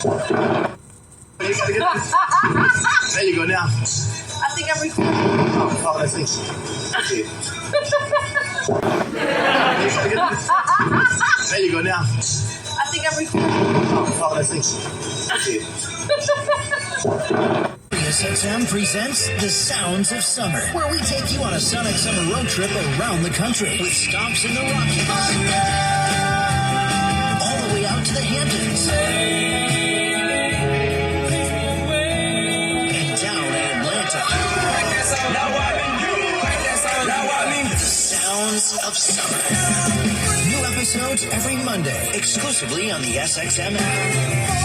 There you go now. I think I'm recording. Oh, let's see. There you go now. I think I'm recording. Oh, let's see. SiriusXM presents The Sounds of Summer, where we take you on a sonic summer road trip around the country with stops in the Rockies, all the way out to the Hamptons, and down in Atlanta. The Sounds of Summer. New episodes every Monday, exclusively on the SXM app.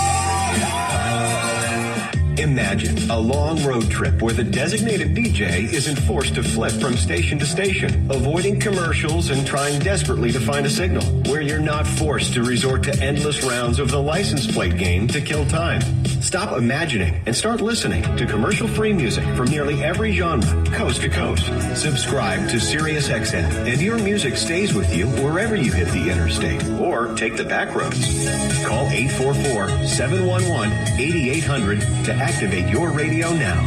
Imagine a long road trip where the designated DJ isn't forced to flip from station to station, avoiding commercials and trying desperately to find a signal, where you're not forced to resort to endless rounds of the license plate game to kill time. Stop imagining and start listening to commercial-free music from nearly every genre, coast to coast. Subscribe to SiriusXM, and your music stays with you wherever you hit the interstate or take the back roads. Call 844-711-8800 to activate your radio now.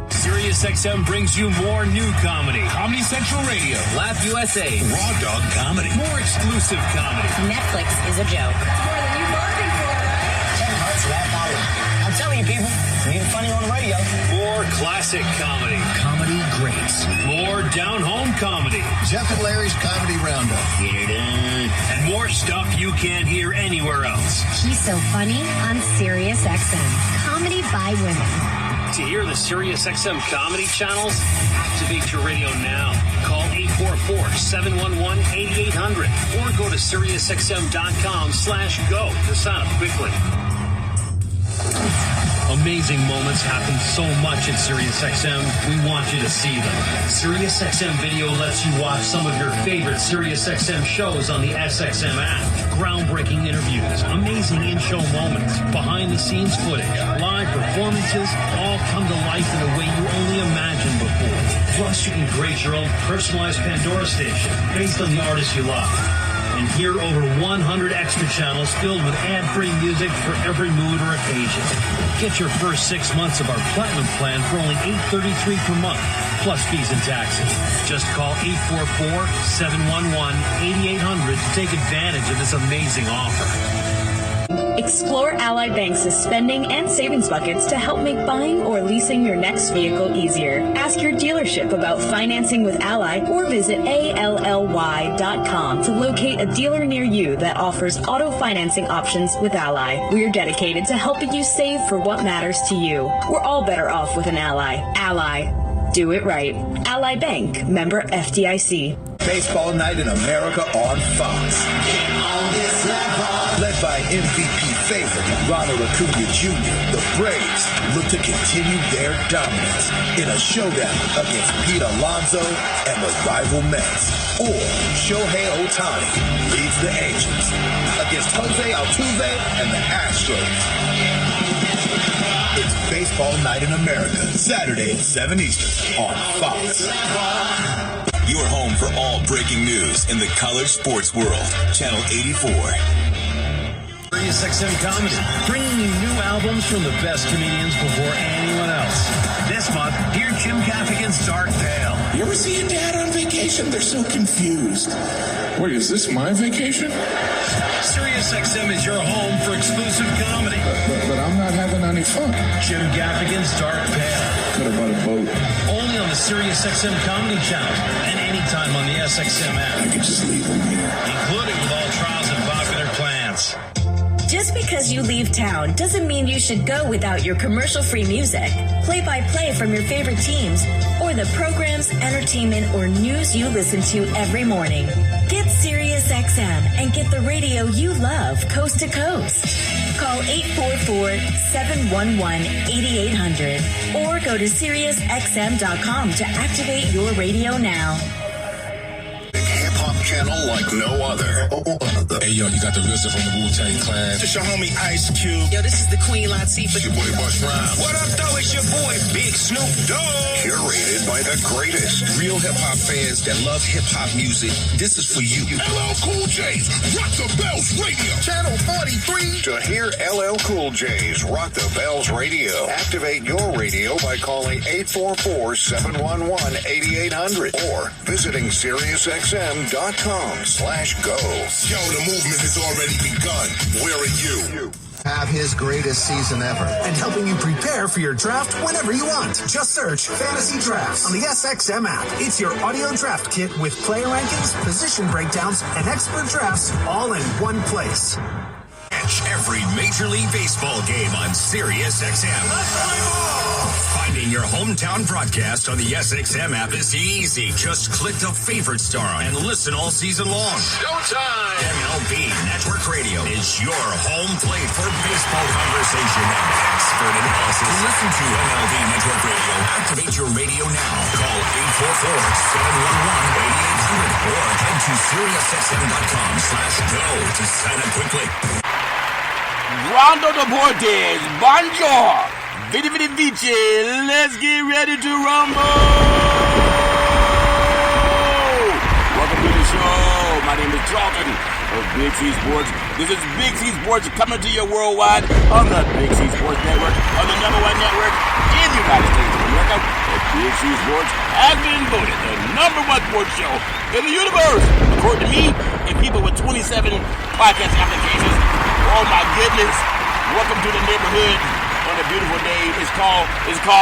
SiriusXM brings you more new comedy. Comedy Central Radio. Laugh USA. Raw Dog Comedy. More exclusive comedy. Netflix is a joke. More than you bargained for, right? 10 months, $1. I'm telling you, people, being funny on the radio. More classic comedy. Comedy greats. More down-home comedy. Jeff and Larry's Comedy Roundup. Get it in. And more stuff you can't hear anywhere else. He's so funny on SiriusXM. Comedy by women. To hear the SiriusXM comedy channels, activate your radio now. Call 844-711-8800 or go to SiriusXM.com/go to sign up quickly. Amazing moments happen so much at SiriusXM, we want you to see them. SiriusXM Video lets you watch some of your favorite SiriusXM shows on the SXM app. Groundbreaking interviews, amazing in-show moments, behind-the-scenes footage, live performances, all come to life in a way you only imagined before. Plus, you can create your own personalized Pandora station based on the artists you love. And hear over 100 extra channels filled with ad-free music for every mood or occasion. Get your first 6 months of our Platinum plan for only $8.33 per month, plus fees and taxes. Just call 844-711-8800 to take advantage of this amazing offer. Explore Ally Bank's spending and savings buckets to help make buying or leasing your next vehicle easier. Ask your dealership about financing with Ally or visit ALLY.com to locate a dealer near you that offers auto financing options with Ally. We're dedicated to helping you save for what matters to you. We're all better off with an Ally. Ally. Do it right. Ally Bank. Member FDIC. Baseball Night in America on Fox. Led by MVP favorite Ronald Acuna Jr., the Braves look to continue their dominance in a showdown against Pete Alonso and the rival Mets. Or Shohei Ohtani leads the Angels against Jose Altuve and the Astros. It's Baseball Night in America, Saturday at 7 Eastern on Fox. Your home for all breaking news in the college sports world. Channel 84. SiriusXM Comedy, bringing you new albums from the best comedians before anyone else. This month, hear Jim Gaffigan's Dark Tale. You ever see your dad on vacation? They're so confused. Wait, is this my vacation? SiriusXM is your home for exclusive comedy. But I'm not having any fun. Jim Gaffigan's Dark Tale. What about a boat? Only on the SiriusXM Comedy Channel and anytime on the SXM app. I could just leave them here. Including with all trials and popular plans. Just because you leave town doesn't mean you should go without your commercial-free music, play-by-play from your favorite teams, or the programs, entertainment, or news you listen to every morning. Get SiriusXM and get the radio you love coast to coast. Call 844-711-8800 or go to SiriusXM.com to activate your radio now. Hip-hop channel like no other. Hey, yo, you got the RZA from the Wu-Tang Clan. It's your homie Ice Cube. Yo, this is the Queen Latifah. It's your boy Busta Rhymes. What up, though? It's your boy, Big Snoop Dogg. Curated by the greatest. Real hip-hop fans that love hip-hop music, this is for you. LL Cool J's Rock the Bells Radio. Channel 43. To hear LL Cool J's Rock the Bells Radio, activate your radio by calling 844-711-8800 or visiting SiriusXM.com/go. Yo, the movement has already begun. Where are you? Have his greatest season ever. And helping you prepare for your draft whenever you want. Just search Fantasy Drafts on the SXM app. It's your audio draft kit with player rankings, position breakdowns, and expert drafts all in one place. Catch every Major League Baseball game on SiriusXM. Finding your hometown broadcast on the SXM app is easy. Just click the favorite star and listen all season long. Showtime! MLB Network Radio is your home plate for baseball conversation and expert analysis. To listen to MLB Network Radio, activate your radio now. Call 844-711-8800 or head to SiriusXM.com/go to sign up quickly. Rondo Deportes, bonjour, vidi vidi vici, let's get ready to rumble. Welcome to the show. My name is Charlton of Big C Sports. This is Big C Sports coming to you worldwide on the Big C Sports Network, on the #1 network in the United States of America. Big C Sports has been voted the #1 sports show in the universe, according to me, and people with 27 podcast applications. Oh my goodness! Welcome to the neighborhood on a beautiful day. It's called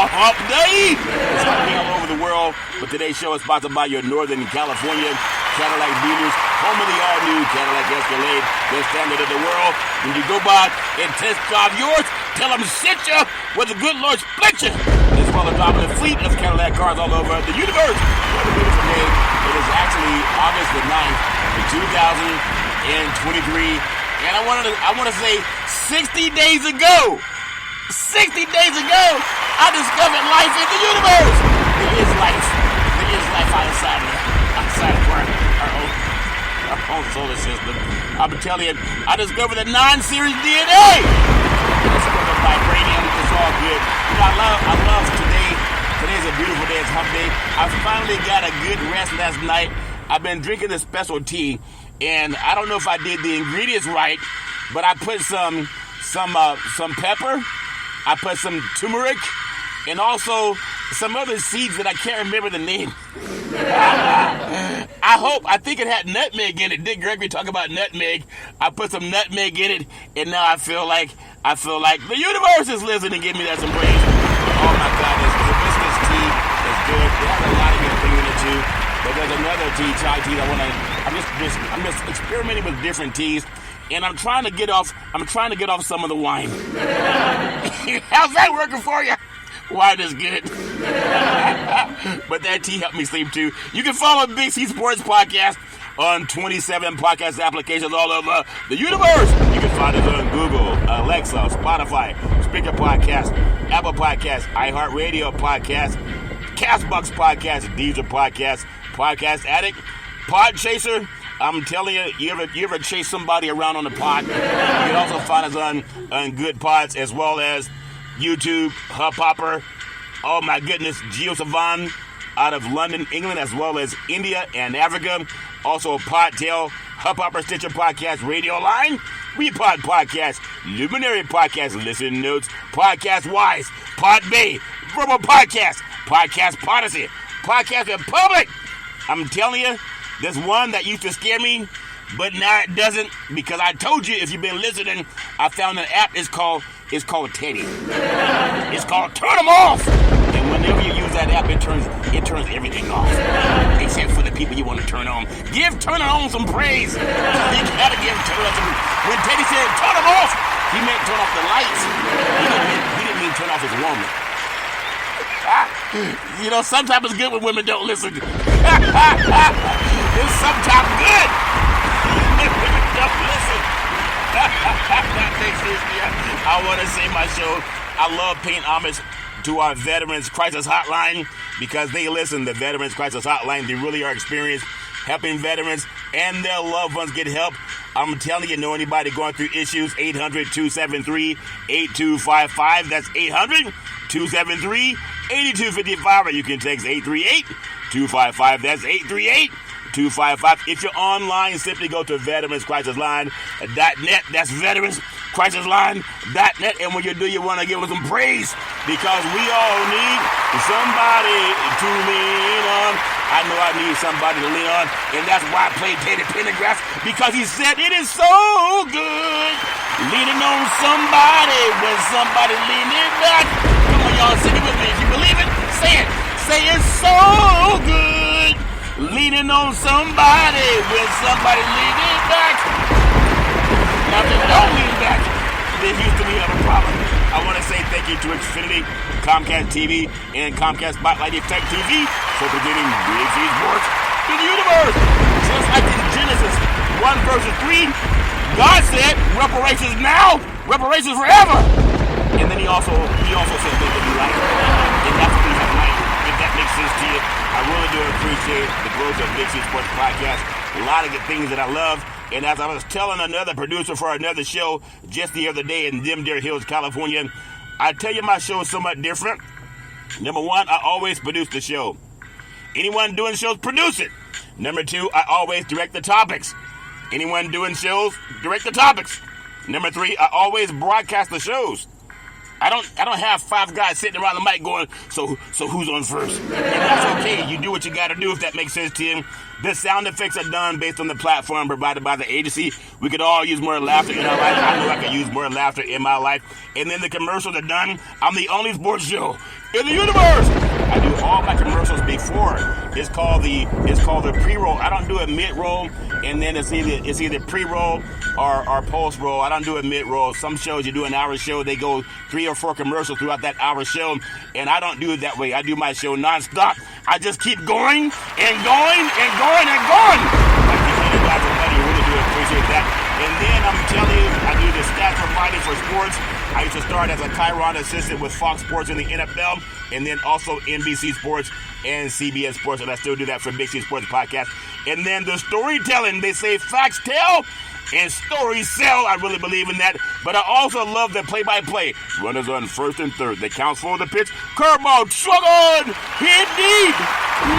Hump Day. It's happening all over the world, but today's show is sponsored by your Northern California Cadillac dealers, home of the all-new Cadillac Escalade, the standard of the world. When you go by and test drive yours, tell them sit you where the good Lord split you. As well as driving a fleet of Cadillac cars all over the universe. What a beautiful day! It is actually August the 9th, 2023. And I want to say 60 days ago, I discovered life in the universe. There is life outside of our own solar system. I'm telling you, I discovered the 9-series DNA. It's a little vibranium. It's all good. You know, I love today. Today's a beautiful day. It's Hump Day. I finally got a good rest last night. I've been drinking this special tea. And I don't know if I did the ingredients right, but I put some pepper, I put some turmeric, and also some other seeds that I can't remember the name. I think it had nutmeg in it. Dick Gregory talk about nutmeg. I put some nutmeg in it, and now I feel like the universe is listening and giving me that some praise. Oh my God, this hibiscus tea is good. It has a lot of good things in it too. But there's another tea, chai tea. I'm just experimenting with different teas, and I'm trying to get off some of the wine. How's that working for you? Wine is good. But that tea helped me sleep too. You can follow Big C Sports Podcast on 27 podcast applications all over the universe. You can find us on Google, Alexa, Spotify, Speaker Podcast, Apple Podcast, iHeartRadio Podcast, Castbox Podcast, Deezer Podcast, Podcast Addict, Pod Chaser. I'm telling you, you ever chase somebody around on the pod? You can also find us on Good Pods as well as YouTube, Hubhopper. Oh my goodness, GeoSavan out of London, England, as well as India and Africa. Also Podtail, Hubhopper, Stitcher Podcast, Radio Line, Repod Podcast, Luminary Podcast, Listen Notes, Podcast Wise, Podbay, Verbal Podcast, Podcast Podyssey, Podcast Republic. I'm telling you, there's one that used to scare me, but now it doesn't, because I told you, if you've been listening, I found an app. It's called Teddy. It's called Turn 'Em Off. And whenever you use that app, it turns everything off, except for the people you want to turn on. Give Turn 'Em On some praise. You gotta give Turn 'Em On some. When Teddy said turn 'em off, he meant turn off the lights. He didn't mean turn off his woman. You know, sometimes it's good when women don't listen. It's sometimes good when women don't listen. I want to say my show, I love paying homage to our Veterans Crisis Hotline because they listen. The Veterans Crisis Hotline, they really are experienced helping veterans and their loved ones get help. I'm telling you, know anybody going through issues, 800-273-8255. That's 800-273-8255. Or you can text 838-255. That's 838-255. If you're online, simply go to veteranscrisisline.net. That's veteranscrisisline.net. And when you do, you want to give them some praise because we all need somebody to lean on. I know I need somebody to lean on, and that's why I played Teddy Pendergrass, because he said it is so good leaning on somebody when somebody leaning back. Come on, y'all, sing it with me. If you believe it, say it. Say it's so good leaning on somebody when somebody leaning back. Now, if they don't lean back, then Houston, we have a problem. I want to say thank you to Xfinity, Comcast TV, and Comcast Spotlight Tech TV for presenting Big C Sports to the universe. Just like in Genesis 1 verses 3, God said, reparations now, reparations forever. And then he also said there will be light. And that's what we have light. If that makes sense to you, I really do appreciate the growth of Big C Sports Podcast. A lot of the things that I love. And as I was telling another producer for another show just the other day in Deer Hills, California, I tell you my show is somewhat different. Number one, I always produce the show. Anyone doing shows, produce it. Number two, I always direct the topics. Anyone doing shows, direct the topics. Number three, I always broadcast the shows. I don't have five guys sitting around the mic going, so who's on first? And that's okay. You do what you got to do if that makes sense to you. The sound effects are done based on the platform provided by the agency. We could all use more laughter in our life. I know I could use more laughter in my life. And then the commercials are done. I'm the only sports show in the universe. I do all my commercials before. It's called the pre-roll. I don't do a mid-roll, and then it's either pre-roll or post-roll. I don't do a mid-roll. Some shows you do an hour show, they go 3 or 4 commercials throughout that hour show, and I don't do it that way. I do my show nonstop. I just keep going and going and going and going. Like the other guys are funny, really do appreciate that. And then I'm telling you, I do the stats provided for sports. I used to start as a Chiron assistant with Fox Sports in the NFL, and then also NBC Sports and CBS Sports, and I still do that for Big C Sports Podcast. And then the storytelling, they say facts tell and stories sell. I really believe in that. But I also love the play-by-play. Runners on first and third. That counts for the pitch. Curveball, swung on, hit deep,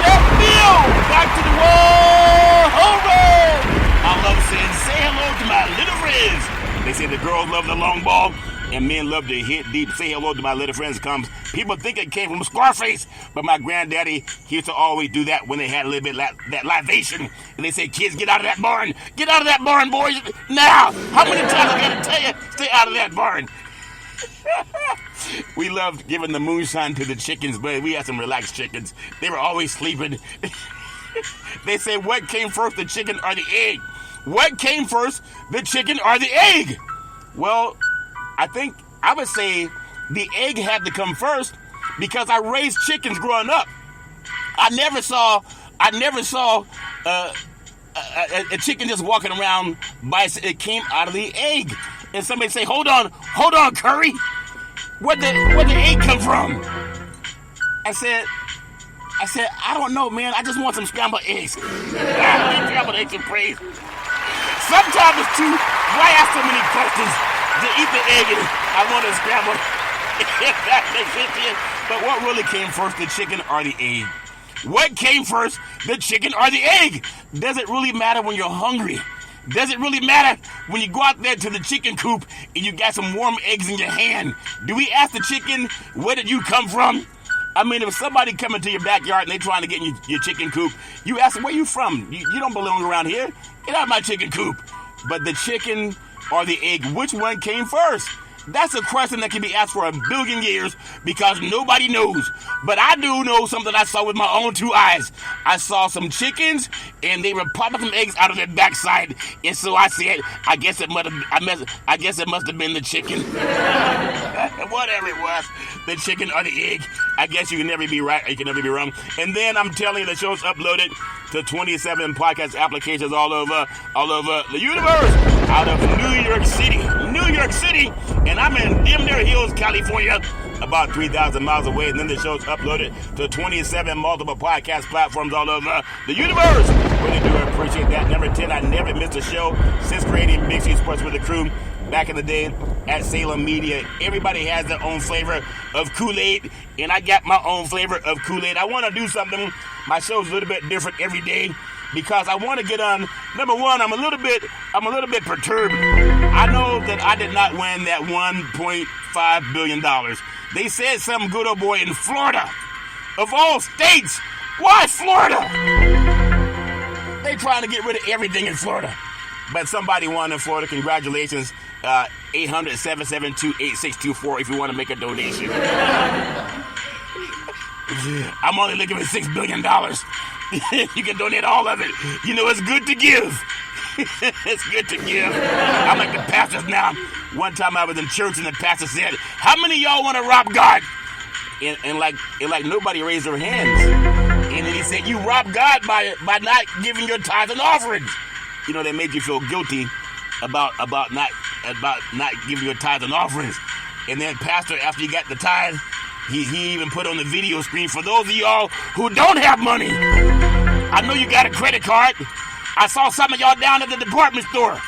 left field, back to the wall, home run. I love saying, say hello to my little friends. They say the girls love the long ball, and men love to hit deep. Say hello to my little friends. People think it came from Scarface, but my granddaddy, he used to always do that when they had a little bit that libation. And they say, kids, get out of that barn. Get out of that barn, boys. Now, how many times I got to tell you, stay out of that barn? We loved giving the moonshine to the chickens, but we had some relaxed chickens. They were always sleeping. They say, what came first, the chicken or the egg? What came first, the chicken or the egg? Well, I think I would say the egg had to come first because I raised chickens growing up. I never saw a chicken just walking around by it came out of the egg. And somebody say, hold on, Curry. Where'd the egg come from? I said, I don't know, man. I just want some scrambled eggs. Scrambled eggs and praise. Sometimes it's too. Why ask so many questions? To eat the egg and I want to scramble. That makes sense to you. But what really came first, the chicken or the egg? What came first, the chicken or the egg? Does it really matter when you're hungry? Does it really matter when you go out there to the chicken coop and you got some warm eggs in your hand? Do we ask the chicken, where did you come from? I mean, if somebody come into your backyard and they trying to get in your chicken coop, you ask them, where you from? You don't belong around here. Get out of my chicken coop. But the chicken or the egg, which one came first? That's a question that can be asked for 1 billion years because nobody knows. But I do know something I saw with my own 2 eyes. I saw some chickens and they were popping some eggs out of their backside. And so I said, I guess it must have been the chicken. Whatever it was, the chicken or the egg. I guess you can never be right or you can never be wrong. And then I'm telling you, the show's uploaded to 27 podcast applications all over the universe, out of New York City. And I'm in Deer Hills, California. about 3,000 miles away, and then the show's uploaded to 27 multiple podcast platforms all over the universe. Really do appreciate that. Number 10, I never missed a show since creating Big C Sports with the crew back in the day at Salem Media. Everybody has their own flavor of Kool-Aid, and I got my own flavor of Kool-Aid. I want to do something. My show's a little bit different every day because I want to get on. Number one, I'm a little bit perturbed. I know that I did not win that $1.5 billion. They said some good old boy in Florida, of all states. Why Florida? They trying to get rid of everything in Florida. But somebody won in Florida. Congratulations. 800-772-8624 if you want to make a donation. I'm only looking for $6 billion. You can donate all of it. You know, it's good to give. It's good to give. I'm like the pastors now. One time I was in church and the pastor said, "How many of y'all want to rob God?" And like nobody raised their hands. And then he said, "You rob God by not giving your tithes and offerings." You know, they made you feel guilty about not giving your tithes and offerings. And then pastor, after you got the tithe, he even put on the video screen, for those of y'all who don't have money, I know you got a credit card. I saw some of y'all down at the department store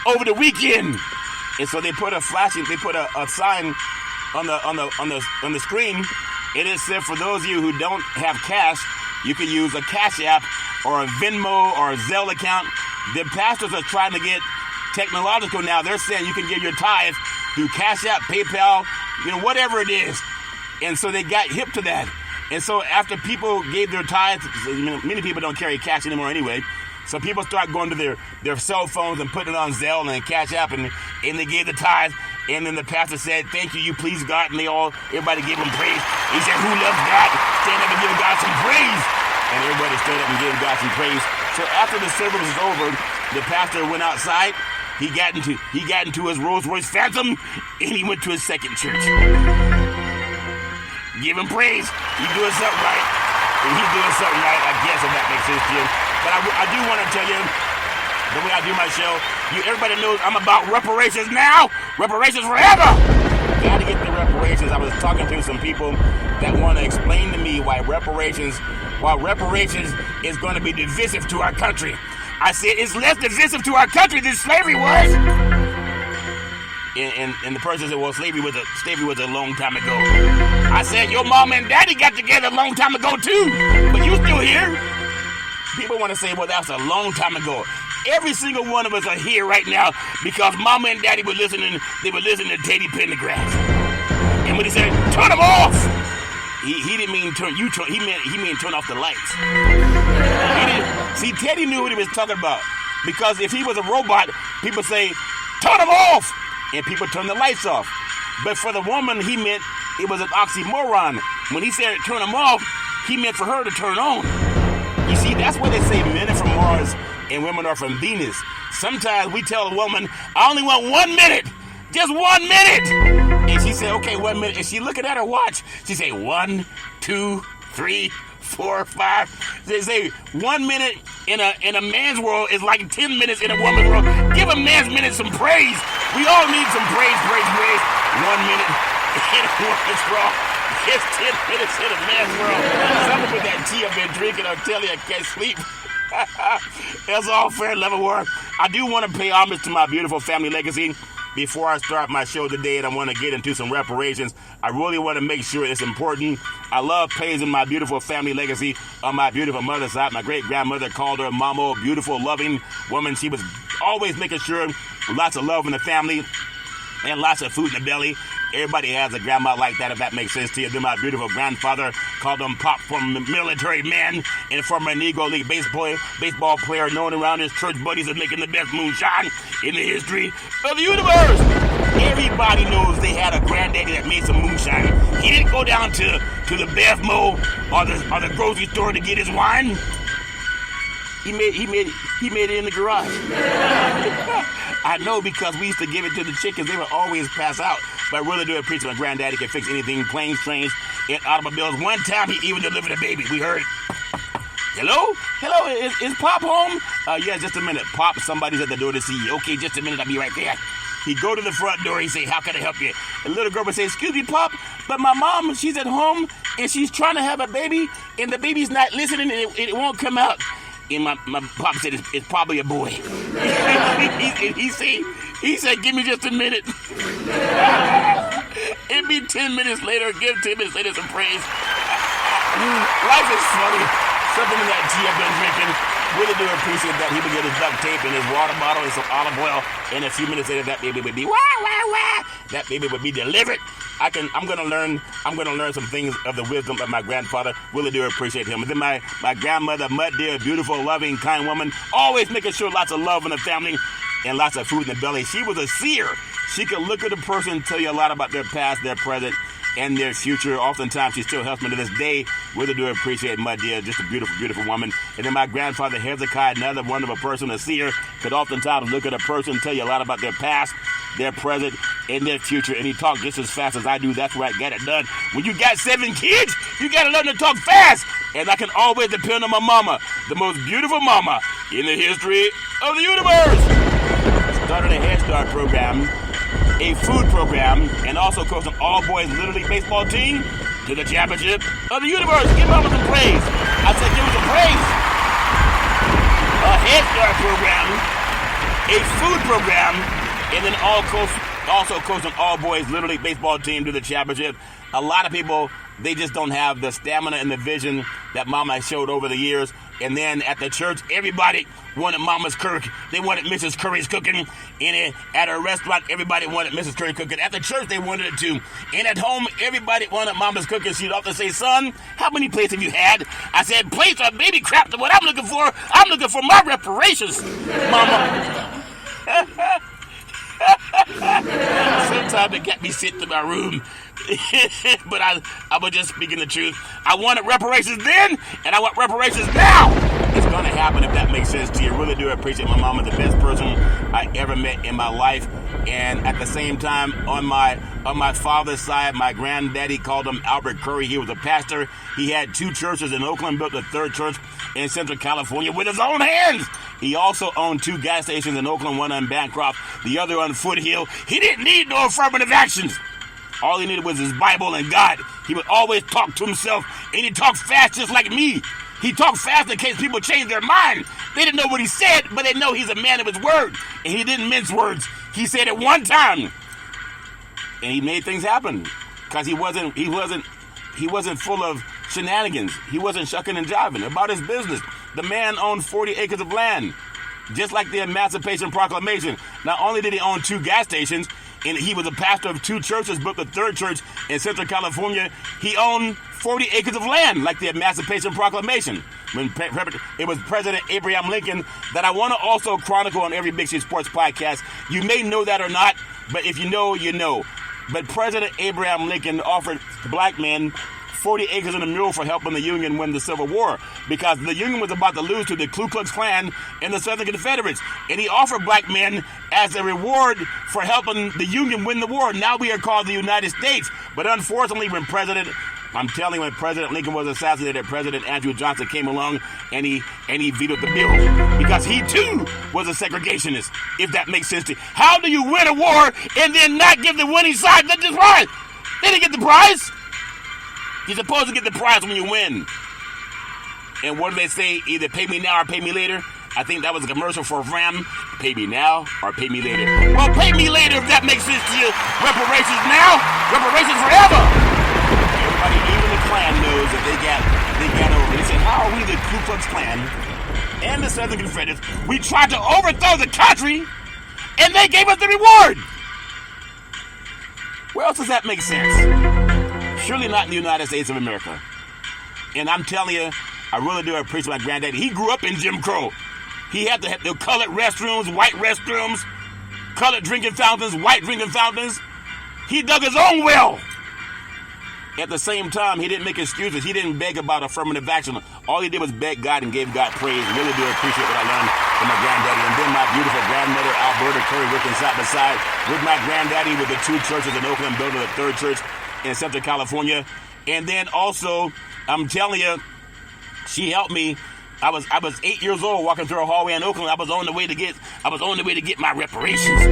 over the weekend. And so they put a sign on the screen. And it said, for those of you who don't have cash, you can use a Cash App or a Venmo or a Zelle account. The pastors are trying to get technological now. They're saying you can give your tithe through Cash App, PayPal, whatever it is. And so they got hip to that. And so after people gave their tithes, many people don't carry cash anymore anyway. So people start going to their cell phones and putting it on Zelle and Cash App, and they gave the tithe. And then the pastor said, "Thank you, you please God." And everybody gave him praise. He said, "Who loves God? Stand up and give God some praise." And everybody stood up and gave God some praise. So after the service was over, the pastor went outside. He got into his Rolls Royce Phantom, and he went to his second church. Give him praise. He's doing something right. And he's doing something right, I guess, if that makes sense to you. But I do want to tell you, the way I do my show, everybody knows I'm about reparations now, reparations forever. Got to get the reparations. I was talking to some people that want to explain to me why reparations is going to be divisive to our country. I said it's less divisive to our country than slavery was. And the person said, "Well, slavery was a long time ago." I said, "Your mom and daddy got together a long time ago too, but you still here." People want to say, "Well, that's a long time ago." Every single one of us are here right now because mama and daddy were listening. They were listening to Teddy Pendergrass. And when he said, "Turn them off," he didn't mean turn. He meant turn off the lights. See, Teddy knew what he was talking about, because if he was a robot, people say, "Turn them off," and people turn the lights off. But for the woman, he meant it was an oxymoron. When he said turn them off, he meant for her to turn on. You see, that's why they say men are from Mars and women are from Venus. Sometimes we tell a woman, "I only want 1 minute, just 1 minute." And she said, "Okay, 1 minute." And she looking at her watch. She say 1, 2, 3, 4, 5. They say 1 minute in a man's world is like 10 minutes in a woman's world. Give a man's minute some praise. We all need some praise. 1 minute in a woman's world. It's 10 minutes in a man's world. Something with that tea I've been drinking, I'll tell you, I can't sleep. That's all fair level work. I do want to pay homage to my beautiful family legacy before I start my show today, and I want to get into some reparations. I really want to make sure it's important. I love praising my beautiful family legacy on my beautiful mother's side. My great-grandmother called her Mama, beautiful, loving woman. She was always making sure lots of love in the family and lots of food in the belly. Everybody has a grandma like that, if that makes sense to you. Then my beautiful grandfather called him Pop, former military man and former Negro League baseball player, known around his church buddies as making the best moonshine in the history of the universe. Everybody knows they had a granddaddy that made some moonshine. He didn't go down to the BevMo or the grocery store to get his wine. He made it in the garage. I know, because we used to give it to the chickens. They would always pass out. But I really do appreciate my granddaddy can fix anything, planes, trains, and automobiles. One time he even delivered a baby. We heard, "Hello? Is Pop home?" Yeah, just a minute. Pop, somebody's at the door to see you. Okay, just a minute. I'll be right there. He'd go to the front door. He'd say, how can I help you? And the little girl would say, excuse me, Pop, but my mom, she's at home and she's trying to have a baby and the baby's not listening and it won't come out. And my pop said, it's probably a boy. he said, give me just a minute. It'd be 10 minutes later, give 10 minutes later some praise. Life is funny. Something in that tea I've been drinking. Really do appreciate that. He would get his duct tape and his water bottle and some olive oil, and a few minutes later that baby would be wah wah wah. That baby would be delivered. I'm gonna learn some things of the wisdom of my grandfather. Really do appreciate him. And then my grandmother, Mud Dear, beautiful, loving, kind woman, always making sure lots of love in the family and lots of food in the belly. She was a seer. She could look at a person and tell you a lot about their past, their present, and their future. Oftentimes, she still helps me to this day. Really do appreciate Mud Dear, just a beautiful, beautiful woman. And then my grandfather, Hezekiah, another wonderful person, a seer, could oftentimes look at a person and tell you a lot about their past, their present, and their future. And he talked just as fast as I do. That's where I get it done. When you got 7 kids, you got to learn to talk fast. And I can always depend on my mama, the most beautiful mama in the history of the universe. Started a Head Start program, a food program, and also coached an all-boys Little League baseball team to the championship of the universe. Give mama some praise. I said give her some praise. A Head Start program, a food program, and then also coached an all-boys Little League baseball team to the championship. A lot of people, they just don't have the stamina and the vision that mama showed over the years. And then at the church, everybody wanted Mama's Curry. They wanted Mrs. Curry's cooking. And at a restaurant, everybody wanted Mrs. Curry's cooking. At the church, they wanted it too. And at home, everybody wanted Mama's cooking. She'd often say, son, how many plates have you had? I said, plates are baby crap. What I'm looking for, I'm looking for my reparations, Mama. Sometimes it got me sitting in my room. But I was just speaking the truth. I wanted reparations then, and I want reparations now. It's going to happen if that makes sense to you. I really do appreciate my mama, the best person I ever met in my life. And at the same time, on my father's side, my granddaddy called him Albert Curry. He was a pastor. He had 2 churches in Oakland, built a 3rd church in Central California with his own hands. He also owned 2 gas stations in Oakland, one on Bancroft, the other on Foothill. He didn't need no affirmative actions. All he needed was his Bible and God. He would always talk to himself, and he talked fast just like me. He talked fast in case people changed their mind. They didn't know what he said, but they know he's a man of his word, and he didn't mince words. He said it one time, and he made things happen because he wasn't full of shenanigans. He wasn't shucking and jiving about his business. The man owned 40 acres of land, just like the Emancipation Proclamation. Not only did he own 2 gas stations, and he was a pastor of 2 churches, built the 3rd church in Central California. He owned 40 acres of land, like the Emancipation Proclamation. It was President Abraham Lincoln that I want to also chronicle on every Big City Sports podcast. You may know that or not, but if you know, you know. But President Abraham Lincoln offered black men 40 acres and a mule for helping the Union win the Civil War, because the Union was about to lose to the Ku Klux Klan and the Southern Confederates. And he offered black men as a reward for helping the Union win the war. Now we are called the United States. But unfortunately, when President Lincoln was assassinated, President Andrew Johnson came along and he vetoed the bill, because he too was a segregationist, if that makes sense to you. How do you win a war and then not give the winning side the prize? They didn't get the prize. You're supposed to get the prize when you win. And what do they say? Either pay me now or pay me later. I think that was a commercial for Ram. Pay me now or pay me later. Well, pay me later if that makes sense to you. Reparations now, reparations forever. Everybody, even the Klan, knows that they got over. They said, how are we the Ku Klux Klan and the Southern Confederates? We tried to overthrow the country, and they gave us the reward. Where else does that make sense? Surely not in the United States of America. And I'm telling you, I really do appreciate my granddaddy. He grew up in Jim Crow. He had to have the colored restrooms, white restrooms, colored drinking fountains, white drinking fountains. He dug his own well. At the same time, he didn't make excuses. He didn't beg about affirmative action. All he did was beg God and gave God praise. Really do appreciate what I learned from my granddaddy. And then my beautiful grandmother, Alberta Curry, working side by side with my granddaddy with the 2 churches in Oakland, building the 3rd church in Central California. And then also, I'm telling you, she helped me. I was 8 years old walking through a hallway in Oakland. I was on the way to get my reparations.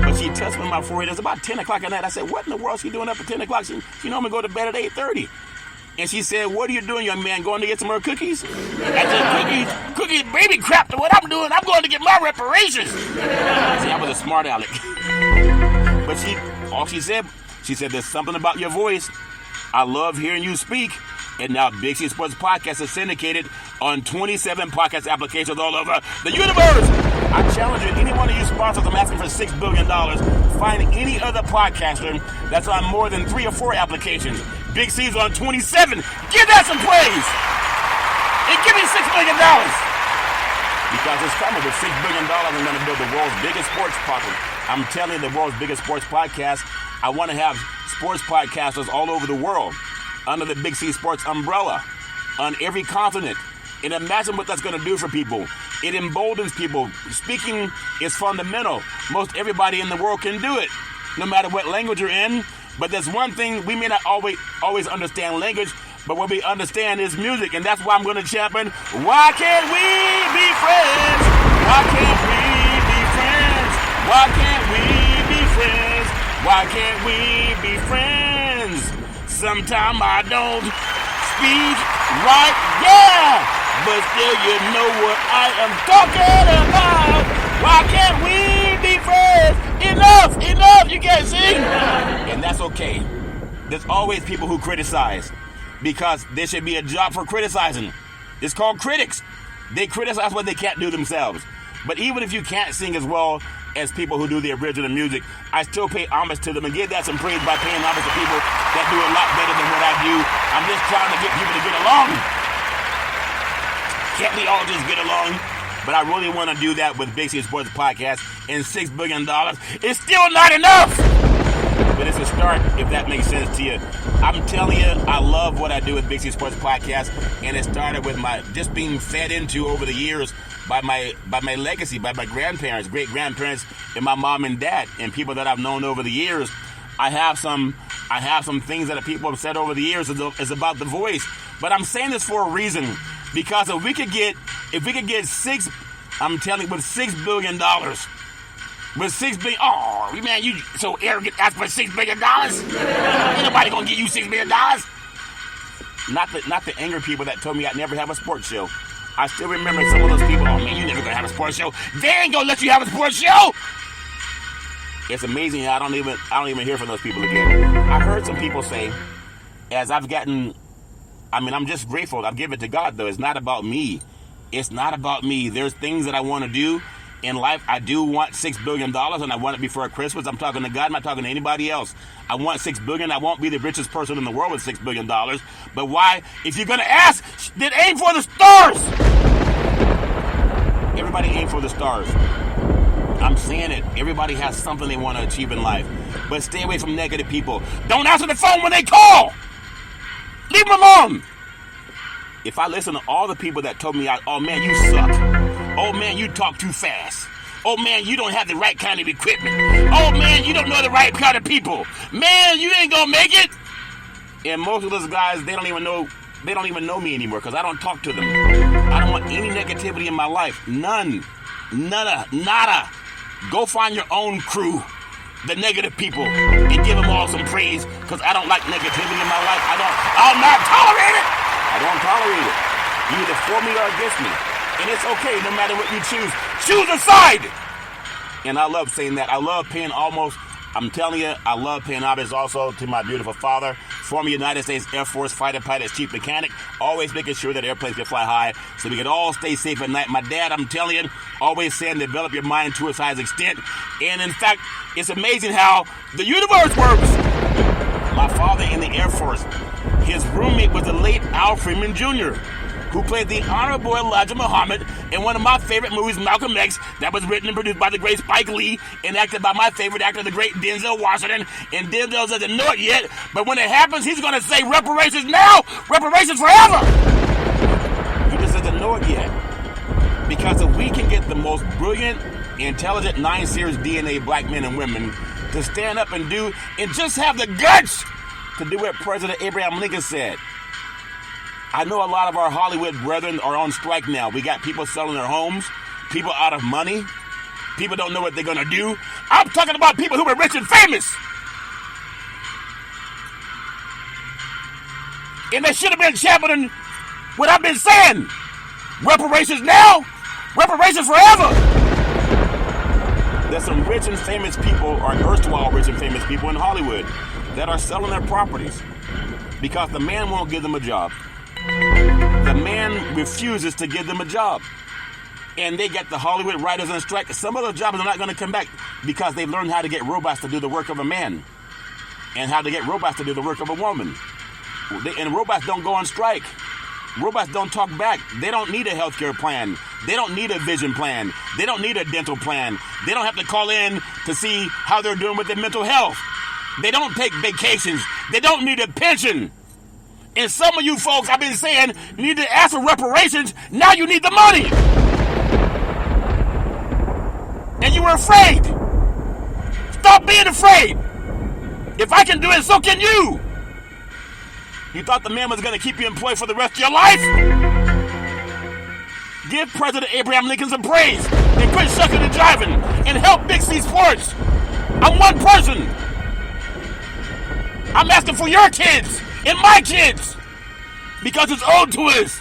But she touched me on my forehead. It was about 10 o'clock at night. I said, what in the world is she doing up at 10 o'clock? She normally go to bed at 8:30. And she said, what are you doing, young man? Going to get some more cookies? I said, cookies, baby crap to what I'm doing. I'm going to get my reparations. See, I was a smart aleck. But she said, there's something about your voice. I love hearing you speak. And now Big C Sports Podcast is syndicated on 27 podcast applications all over the universe. I challenge you, any one of you sponsors, I'm asking for $6 billion. Find any other podcaster that's on more than 3 or 4 applications. Big C's on 27. Give that some praise. And give me $6 million. Because it's coming with $6 billion. I'm going to build the world's biggest sports podcast. I'm telling you, the world's biggest sports podcast. I want to have sports podcasters all over the world under the Big C Sports umbrella on every continent. And imagine what that's going to do for people. It emboldens people. Speaking is fundamental. Most everybody in the world can do it, no matter what language you're in. But there's one thing, we may not always understand language, but what we understand is music. And that's why I'm going to champion, why can't we be friends? Why can't we be friends? Why can't we be friends? Why can't we be friends? Sometime I don't speak right, yeah, but still you know what I am talking about. Why can't we be friends? Enough, you can't sing. And that's okay. There's always people who criticize, because there should be a job for criticizing. It's called critics. They criticize what they can't do themselves. But even if you can't sing as well as people who do the original music, I still pay homage to them and give that some praise by paying homage to people that do a lot better than what I do. I'm just trying to get people to get along. Can't we all just get along? But I really want to do that with Big C Sports Podcast, and $6 billion is still not enough. But it's a start, if that makes sense to you. I'm telling you, I love what I do with Big C Sports Podcast, and it started with my just being fed into over the years by my legacy, by my grandparents, great grandparents, and my mom and dad, and people that I've known over the years. I have some things that people have said over the years is about the voice, but I'm saying this for a reason, because if we could get I'm telling you, with $6 billion. With $6 billion, oh man, you so arrogant. Ask for $6 billion. Ain't nobody gonna give you $6 billion. Not the angry people that told me I'd never have a sports show. I still remember some of those people. Oh man, you never gonna have a sports show. They ain't gonna let you have a sports show. It's amazing how I don't even hear from those people again. I heard some people say, as I've gotten, I'm just grateful. I've given it to God though. It's not about me. It's not about me. There's things that I want to do in life. I do want $6 billion, and I want it before Christmas. I'm talking to God. I'm not talking to anybody else. I want $6 billion. I won't be the richest person in the world with $6 billion. But why? If you're going to ask, then aim for the stars. Everybody aim for the stars. I'm saying it. Everybody has something they want to achieve in life. But stay away from negative people. Don't answer the phone when they call. Leave them alone. If I listen to all the people that told me, oh man, you suck. Oh man, you talk too fast. Oh man, you don't have the right kind of equipment. Oh man, you don't know the right kind of people. Man, you ain't gonna make it. And most of those guys, they don't even know me anymore, because I don't talk to them. I don't want any negativity in my life. None. Nada. Go find your own crew, the negative people, and give them all some praise, because I don't like negativity in my life. I'll not tolerate it. I don't tolerate it. You either for me or against me. And it's okay, no matter what you choose. Choose a side! And I love saying that. I love paying I love paying homage also to my beautiful father, former United States Air Force fighter pilot, chief mechanic, always making sure that airplanes can fly high so we can all stay safe at night. My dad, I'm telling you, always saying develop your mind to its highest extent. And in fact, it's amazing how the universe works. My father in the Air Force, his roommate was the late Al Freeman Jr., who played the Honorable Elijah Muhammad in one of my favorite movies, Malcolm X, that was written and produced by the great Spike Lee and acted by my favorite actor, the great Denzel Washington. And Denzel doesn't know it yet, but when it happens, he's going to say reparations now, reparations forever. He just doesn't know it yet. Because if we can get the most brilliant, intelligent 9-series DNA black men and women to stand up and do, and just have the guts to do what President Abraham Lincoln said. I know a lot of our Hollywood brethren are on strike now. We got people selling their homes, people out of money, people don't know what they're going to do. I'm talking about people who were rich and famous. And they should have been championing what I've been saying. Reparations now, reparations forever. There's some rich and famous people, or erstwhile rich and famous people in Hollywood that are selling their properties because the man won't give them a job. The man refuses to give them a job. And they get the Hollywood writers on strike. Some of those jobs are not going to come back because they've learned how to get robots to do the work of a man and how to get robots to do the work of a woman. And robots don't go on strike. Robots don't talk back. They don't need a healthcare plan. They don't need a vision plan. They don't need a dental plan. They don't have to call in to see how they're doing with their mental health. They don't take vacations. They don't need a pension. And some of you folks, I've been saying, you need to ask for reparations. Now you need the money. And you were afraid. Stop being afraid. If I can do it, so can you. You thought the man was going to keep you employed for the rest of your life? Give President Abraham Lincoln some praise and quit shucking and jiving and help Big C Sports. I'm one person. I'm asking for your kids and my kids because it's owed to us.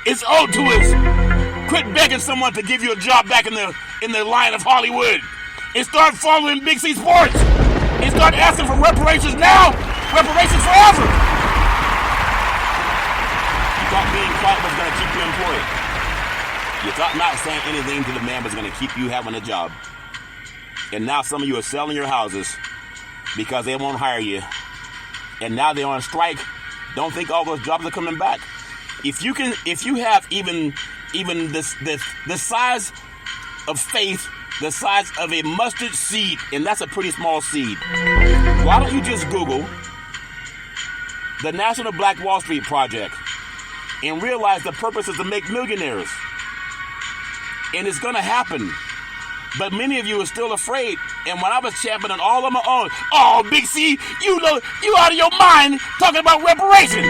It's owed to us. Quit begging someone to give you a job back in the line of Hollywood and start following Big C Sports and start asking for reparations now, reparations forever. You thought being quiet was going to keep you employed. You thought not saying anything to the man was going to keep you having a job. And now some of you are selling your houses because they won't hire you. And now they're on strike. Don't think all those jobs are coming back. If you have even the size of faith, the size of a mustard seed, and that's a pretty small seed, why don't you just Google the National Black Wall Street Project and realize the purpose is to make millionaires. And it's going to happen. But many of you are still afraid. And when I was championing all on my own, oh, Big C, you out of your mind talking about reparations.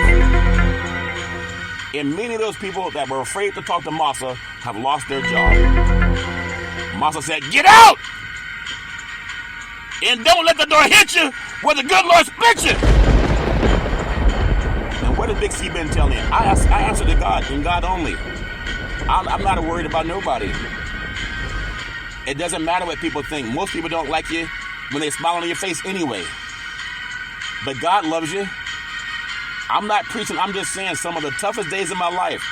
And many of those people that were afraid to talk to Massa have lost their job. Massa said, get out! And don't let the door hit you where the good Lord split you. And what has Big C been telling you? I answer to God and God only. I'm not worried about nobody. It doesn't matter what people think. Most people don't like you when they smile on your face anyway. But God loves you. I'm not preaching. I'm just saying some of the toughest days of my life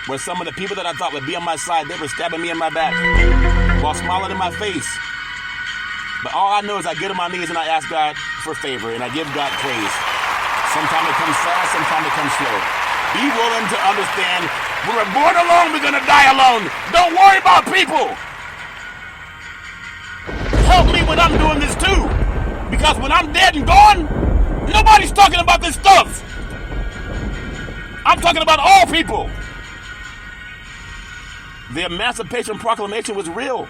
were some of the people that I thought would be on my side. They were stabbing me in my back while smiling in my face. But all I know is I get on my knees and I ask God for favor and I give God praise. Sometimes it comes fast, sometimes it comes slow. Be willing to understand we were born alone, we're going to die alone. Don't worry about people. Help me when I'm doing this too. Because when I'm dead and gone, nobody's talking about this stuff. I'm talking about all people. The Emancipation Proclamation was real.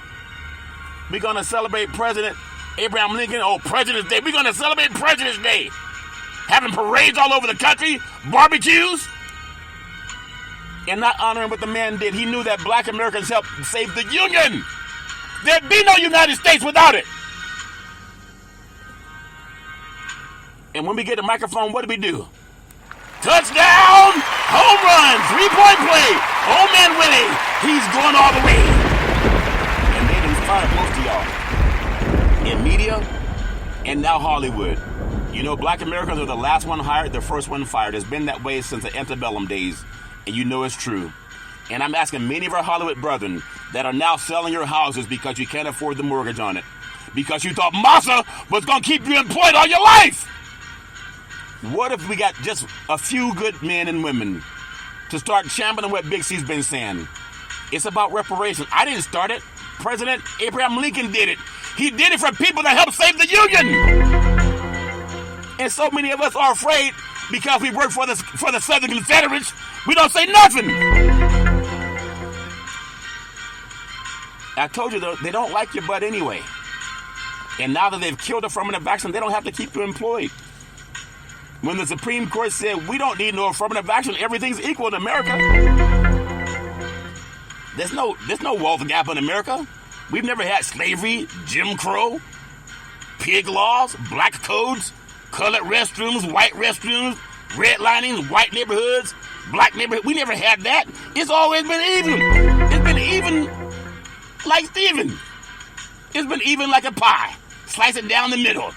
We're going to celebrate President Abraham Lincoln. Oh, President's Day. We're going to celebrate President's Day. Having parades all over the country, barbecues, and not honoring what the man did. He knew that black Americans helped save the Union. There'd be no United States without it. And when we get the microphone, what do we do? Touchdown! Home run! 3-point play! Old man Willie, he's going all the way. And they've inspired most of y'all. In media, and now Hollywood. You know, black Americans are the last one hired, the first one fired. It's been that way since the antebellum days. And you know it's true. And I'm asking many of our Hollywood brethren that are now selling your houses because you can't afford the mortgage on it. Because you thought Massa was going to keep you employed all your life. What if we got just a few good men and women to start championing what Big C's been saying? It's about reparations. I didn't start it. President Abraham Lincoln did it. He did it for people that helped save the Union. And so many of us are afraid because we work for the Southern Confederates. We don't say nothing. I told you, they don't like your butt anyway. And now that they've killed affirmative action, they don't have to keep you employed. When the Supreme Court said, we don't need no affirmative action, everything's equal in America. There's no wealth gap in America. We've never had slavery, Jim Crow, pig laws, black codes, colored restrooms, white restrooms, redlining, white neighborhoods, black neighborhoods. We never had that. It's always been even. It's been even like Steven. It's been even like a pie. Slice it down the middle.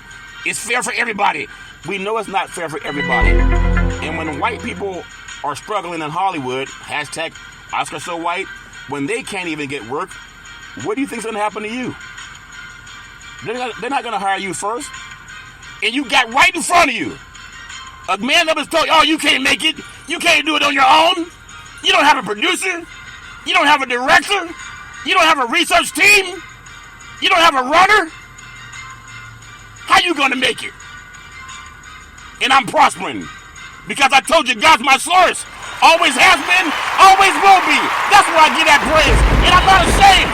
It's fair for everybody. We know it's not fair for everybody. And when white people are struggling in Hollywood, hashtag Oscar so white, when they can't even get work, what do you think's going to happen to you? They're not going to hire you first. And you got right in front of you a man that was told, oh, you can't make it. You can't do it on your own. You don't have a producer. You don't have a director. You don't have a research team. You don't have a runner. How you going to make it? And I'm prospering because I told you God's my source. Always has been, always will be. That's where I get that praise. And I'm not ashamed.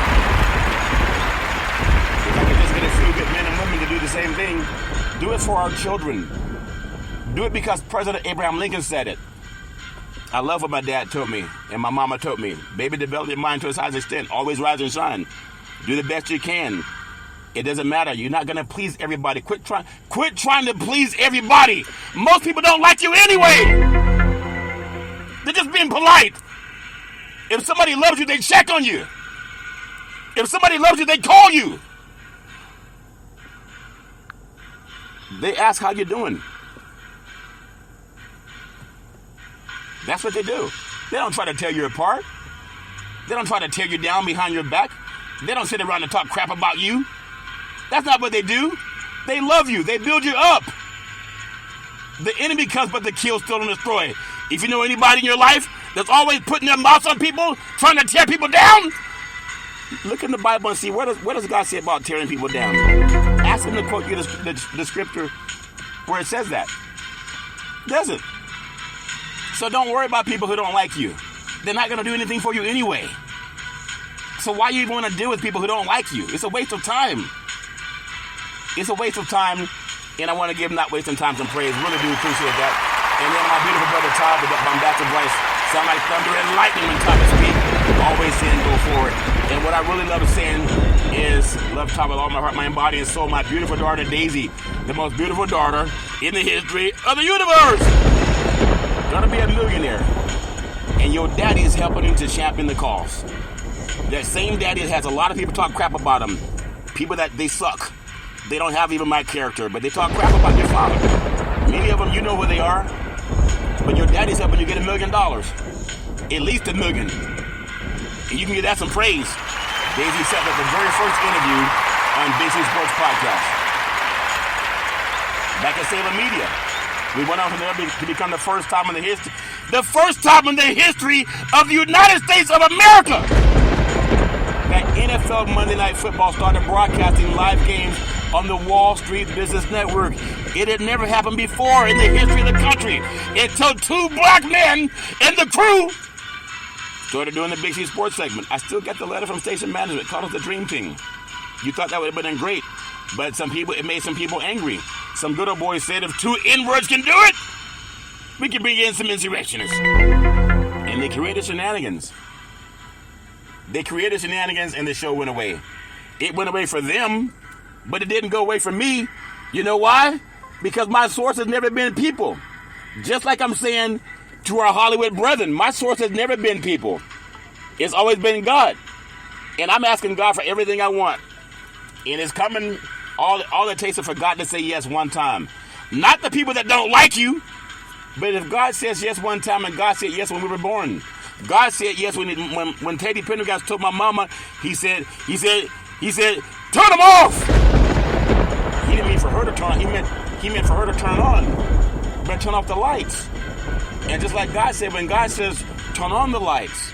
If I can just get a few good men and women to do the same thing, do it for our children. Do it because President Abraham Lincoln said it. I love what my dad told me and my mama told me. Baby, develop your mind to its highest extent. Always rise and shine. Do the best you can. It doesn't matter. You're not going to please everybody. Quit trying to please everybody. Most people don't like you anyway. They're just being polite. If somebody loves you, they check on you. If somebody loves you, they call you. They ask how you're doing. That's what they do. They don't try to tear you apart. They don't try to tear you down behind your back. They don't sit around and talk crap about you. That's not what they do. They love you. They build you up. The enemy comes but to kill, steal, and destroy. If you know anybody in your life that's always putting their mouths on people, trying to tear people down, look in the Bible and see what does God say about tearing people down. Ask him to quote you the scripture where it says that. Doesn't. So don't worry about people who don't like you. They're not going to do anything for you anyway. So why you even want to deal with people who don't like you? It's a waste of time. It's a waste of time, and I want to give not wasting time some praise. Really do appreciate that. And then my beautiful brother Todd with that bombastic voice, sound like thunder and lightning when Todd speaks. Always saying go forward. And what I really love saying is love Todd with all my heart, mind, body, and soul. My beautiful daughter Daisy, the most beautiful daughter in the history of the universe. Gonna be a millionaire. And your daddy is helping him to champion the cause. That same daddy has a lot of people talk crap about him. People that they suck. They don't have even my character, but they talk crap about your father. Many of them, you know who they are. But your daddy's helping you get $1 million. At least $1 million. And you can give that some praise. Daisy said that the very first interview on Big C Sports Podcast. Back at Salem Media. We went on from there to become the first time in the history of the United States of America that NFL Monday Night Football started broadcasting live games on the Wall Street Business Network. It had never happened before in the history of the country until two black men in the crew started doing the Big C Sports segment. I still get the letter from station management, called us the Dream Team. You thought that would have been great, but it made some people angry. Some good old boys said if two N-words can do it, we can bring in some insurrectionists. And they created shenanigans. And the show went away. It went away for them, but it didn't go away for me. You know why? Because my source has never been people. Just like I'm saying to our Hollywood brethren, my source has never been people. It's always been God. And I'm asking God for everything I want. And it's coming, all it takes is for God to say yes one time. Not the people that don't like you, but if God says yes one time, and God said yes when we were born. God said yes when Teddy Pendergast told my mama, he said, turn them off. He didn't mean for her to turn on. He meant for her to turn on, but turn off the lights. And just like God said, when God says turn on the lights,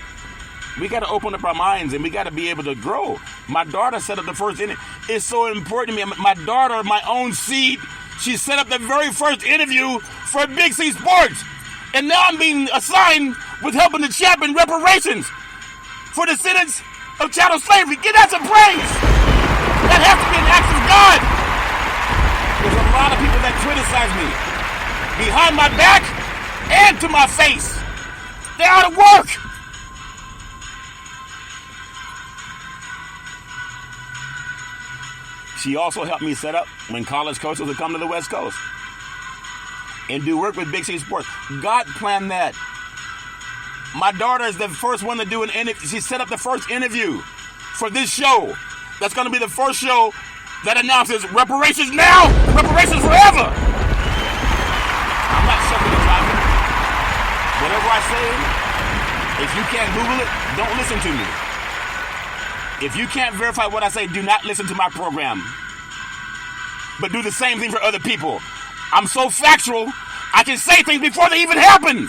we got to open up our minds and we got to be able to grow. My daughter set up the first interview. It's so important to me. My daughter, my own seed, she set up the very first interview for Big C Sports. And now I'm being assigned with helping to champion reparations for descendants of chattel slavery. Give that some praise. That has to be an act of God. There's a lot of people that criticize me behind my back and to my face. They're out of work. She also helped me set up when college coaches would come to the West Coast and do work with Big C Sports. God planned that. My daughter is the first one to do an interview. She set up the first interview for this show. That's going to be the first show that announces reparations now, reparations forever. I'm not sucking and jiving. Whatever I say, if you can't Google it, don't listen to me. If you can't verify what I say, do not listen to my program. But do the same thing for other people. I'm so factual, I can say things before they even happen.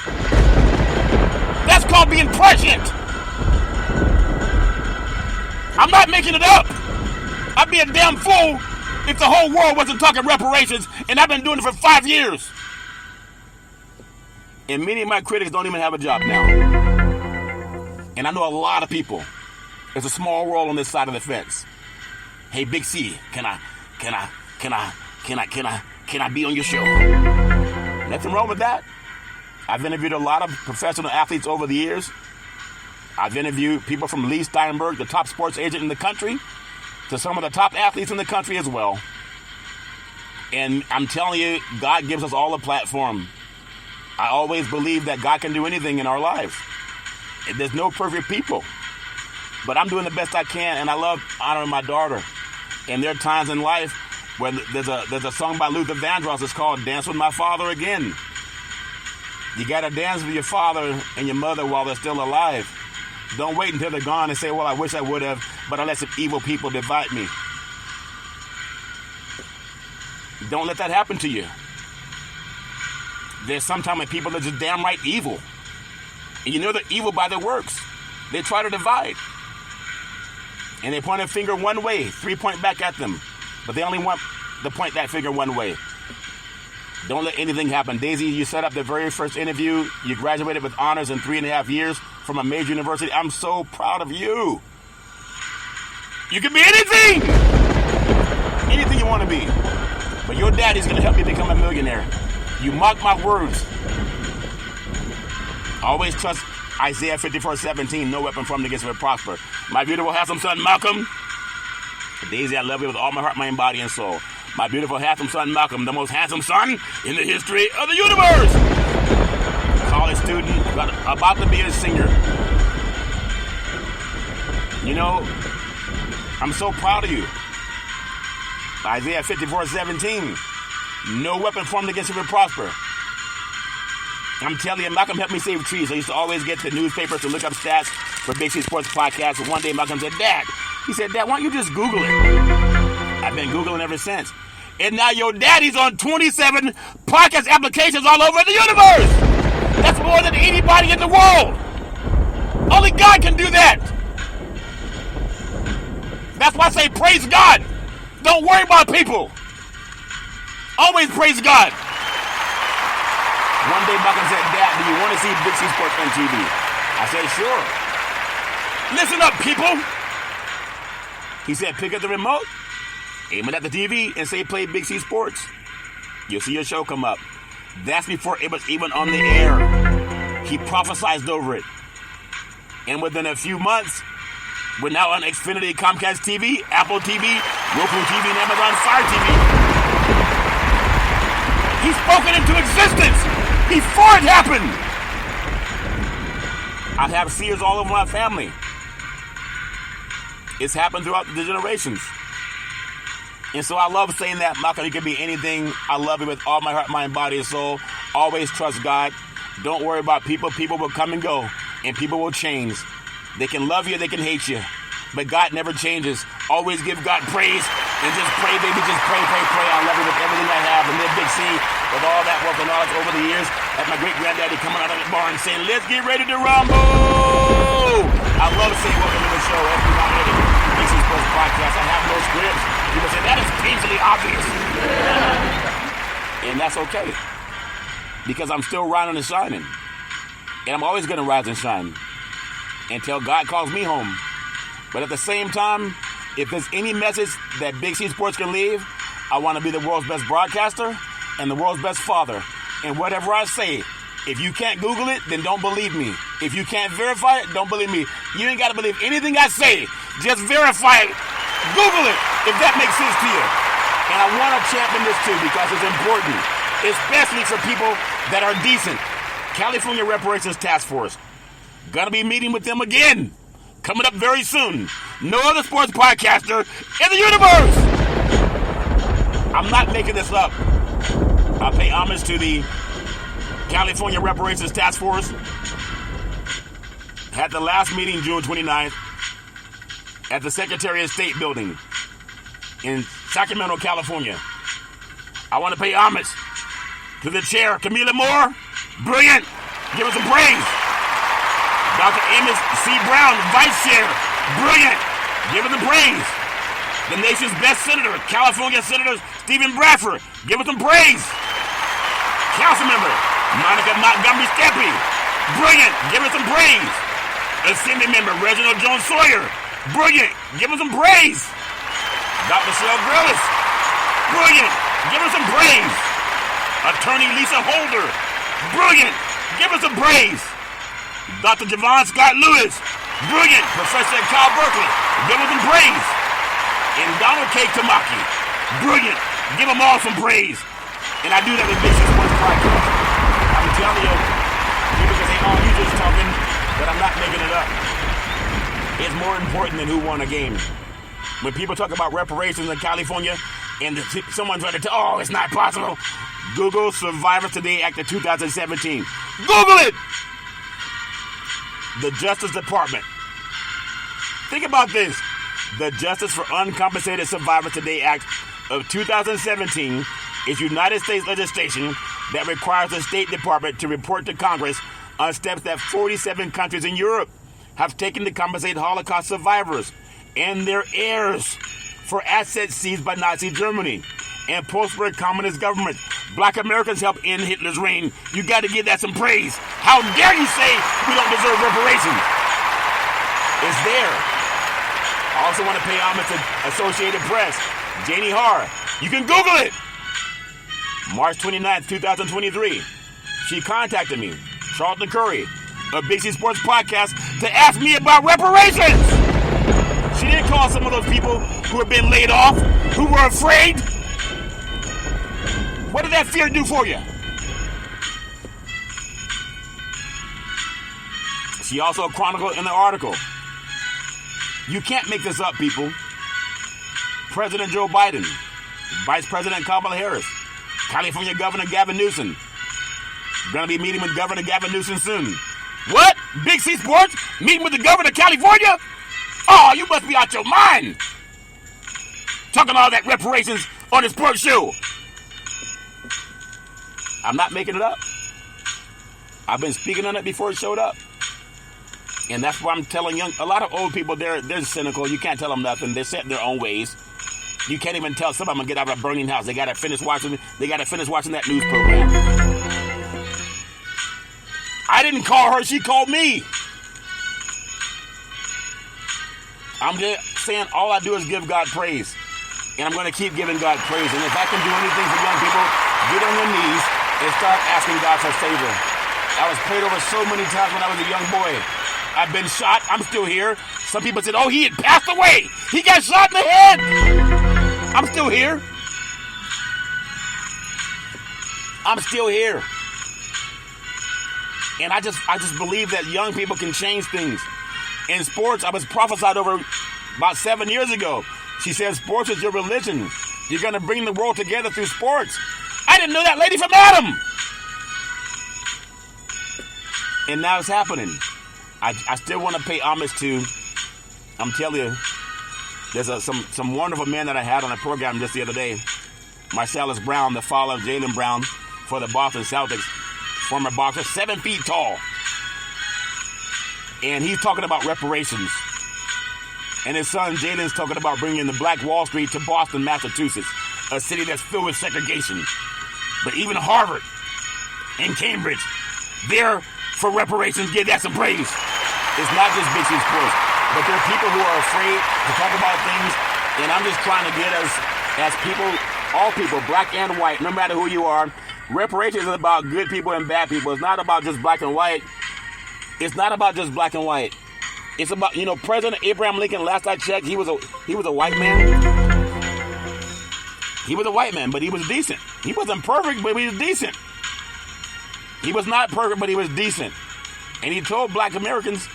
That's called being prescient. I'm not making it up. I'd be a damn fool if the whole world wasn't talking reparations, and I've been doing it for 5 years. And many of my critics don't even have a job now. And I know a lot of people. It's a small world on this side of the fence. Hey, Big C, can I be on your show? Nothing wrong with that. I've interviewed a lot of professional athletes over the years. I've interviewed people from Lee Steinberg, the top sports agent in the country, to some of the top athletes in the country as well. And I'm telling you, God gives us all a platform. I always believe that God can do anything in our lives. There's no perfect people. But I'm doing the best I can, and I love honoring my daughter. And there are times in life where there's a song by Luther Vandross. It's called Dance With My Father Again. You got to dance with your father and your mother while they're still alive. Don't wait until they're gone and say, well, I wish I would have, but I let some evil people divide me. Don't let that happen to you. There's sometimes when people are just damn right evil. And you know they're evil by their works. They try to divide. And they point a finger one way, 3 point back at them. But they only want to point that finger one way. Don't let anything happen. Daisy, you set up the very first interview. You graduated with honors in 3.5 years from a major university. I'm so proud of you. You can be anything. Anything you want to be. But your daddy's going to help you become a millionaire. You mark my words. Always trust Isaiah 54:17. No weapon formed against you will prosper. My beautiful, handsome son, Malcolm. Daisy, I love you with all my heart, mind, body, and soul. My beautiful, handsome son, Malcolm, the most handsome son in the history of the universe. College student, about to be a singer. You know, I'm so proud of you. Isaiah 54:17. No weapon formed against you will prosper. I'm telling you, Malcolm helped me save trees. I used to always get the newspapers to look up stats for Big C Sports Podcast. And one day Malcolm said, Dad, why don't you just Google it? I've been Googling ever since. And now your daddy's on 27 podcast applications all over the universe. That's more than anybody in the world. Only God can do that. That's why I say praise God. Don't worry about people. Always praise God. One day Malcolm said, Dad, do you want to see Big C Sports on TV? I said, sure. Listen up, people. He said, pick up the remote, aim it at the TV, and say play Big C Sports. You'll see your show come up. That's before it was even on the air. He prophesied over it. And within a few months, we're now on Xfinity, Comcast TV, Apple TV, Roku TV, and Amazon Fire TV. He's spoken into existence before it happened. I have seers all over my family. It's happened throughout the generations. And so I love saying that, Malcolm, you can be anything. I love you with all my heart, mind, body, and soul. Always trust God. Don't worry about people. People will come and go, and people will change. They can love you, they can hate you. But God never changes. Always give God praise, and just pray, baby. Just pray, pray, pray. I love you with everything I have. And live Big C with all that wealth and knowledge over the years. Like my great-granddaddy coming out of the bar and saying, let's get ready to rumble. I love saying welcome to the show. Every nominated Big C Sports Podcast. I have no scripts. People say, that is painfully obvious. And that's okay. Because I'm still riding and shining. And I'm always going to rise and shine until God calls me home. But at the same time, if there's any message that Big C Sports can leave, I want to be the world's best broadcaster and the world's best father. And whatever I say, if you can't Google it, then don't believe me. If you can't verify it, don't believe me. You ain't got to believe anything I say. Just verify it. Google it. If that makes sense to you. And I want to champion this too because it's important, especially for people that are decent. California Reparations Task Force. Gonna be meeting with them again. Coming up very soon. No other sports podcaster in the universe. I'm not making this up. I pay homage to the California Reparations Task Force. Had the last meeting June 29th at the Secretary of State building in Sacramento, California. I want to pay homage to the chair, Camila Moore. Brilliant. Give us some praise. Dr. Amos C. Brown, Vice Chair. Brilliant. Give us some praise. The nation's best senator, California Senator Stephen Bradford. Give us some praise. Councilmember Monica Montgomery Skeppy. Brilliant. Give us some praise. Assembly member Reginald Jones Sawyer. Brilliant. Give us some praise. Dr. Cheryl Grillis. Brilliant. Give us some praise. Attorney Lisa Holder. Brilliant. Give us some praise. Dr. Javon Scott Lewis. Brilliant. Professor at Cal Berkeley. Give us some praise. And Donald K. Tamaki. Brilliant. Give them all some praise. And I do that with Big Sports Podcast. I'm telling you, people can say, oh, you just talking, but I'm not making it up. It's more important than who won a game. When people talk about reparations in California, and someone trying to tell, oh, it's not possible. Google Survivors Today Act of 2017. Google it! The Justice Department. Think about this. The Justice for Uncompensated Survivors Today Act of 2017 is United States legislation that requires the State Department to report to Congress on steps that 47 countries in Europe have taken to compensate Holocaust survivors and their heirs for assets seized by Nazi Germany and post-war communist governments. Black Americans helped end Hitler's reign. You got to give that some praise. How dare you say we don't deserve reparations? It's there. I also want to pay homage to Associated Press, Janie Harr. You can Google it. March 29th, 2023. She contacted me, Charlton Curry, of Big C Sports Podcast, to ask me about reparations. She didn't call some of those people who have been laid off, who were afraid. What did that fear do for you? She also chronicled in the article. You can't make this up, people. President Joe Biden, Vice President Kamala Harris, California Governor Gavin Newsom. Going to be meeting with Governor Gavin Newsom soon. What? Big C Sports? Meeting with the governor of California? Oh, you must be out your mind. Talking all that reparations on the sports show. I'm not making it up. I've been speaking on it before it showed up. And that's why I'm telling a lot of old people, they're cynical. You can't tell them nothing. They're set in their own ways. You can't even tell some of them to get out of a burning house. They got to finish watching that news program. I didn't call her. She called me. I'm just saying all I do is give God praise. And I'm going to keep giving God praise. And if I can do anything for young people, get on your knees and start asking God for favor. I was prayed over so many times when I was a young boy. I've been shot. I'm still here. Some people said, oh, he had passed away. He got shot in the head. I'm still here. I'm still here. And I just believe that young people can change things. In sports, I was prophesied over about 7 years ago. She said, sports is your religion. You're going to bring the world together through sports. I didn't know that lady from Adam. And now it's happening. I still want to pay homage to, I'm telling you, there's some wonderful men that I had on a program just the other day. Marcellus Brown, the father of Jaylen Brown for the Boston Celtics, former boxer, 7 feet tall. And he's talking about reparations. And his son Jaylen's talking about bringing the Black Wall Street to Boston, Massachusetts, a city that's filled with segregation. But even Harvard and Cambridge, they're for reparations. Give that some praise. It's not just Big C Sports, but there are people who are afraid to talk about things. And I'm just trying to get us, as people, all people, black and white, no matter who you are, reparations is about good people and bad people. It's not about just black and white. It's not about just black and white. It's about, President Abraham Lincoln, last I checked, he was a white man. He was a white man, but he was decent. He wasn't perfect, but he was decent. He was not perfect, but he was decent. And he told black Americans,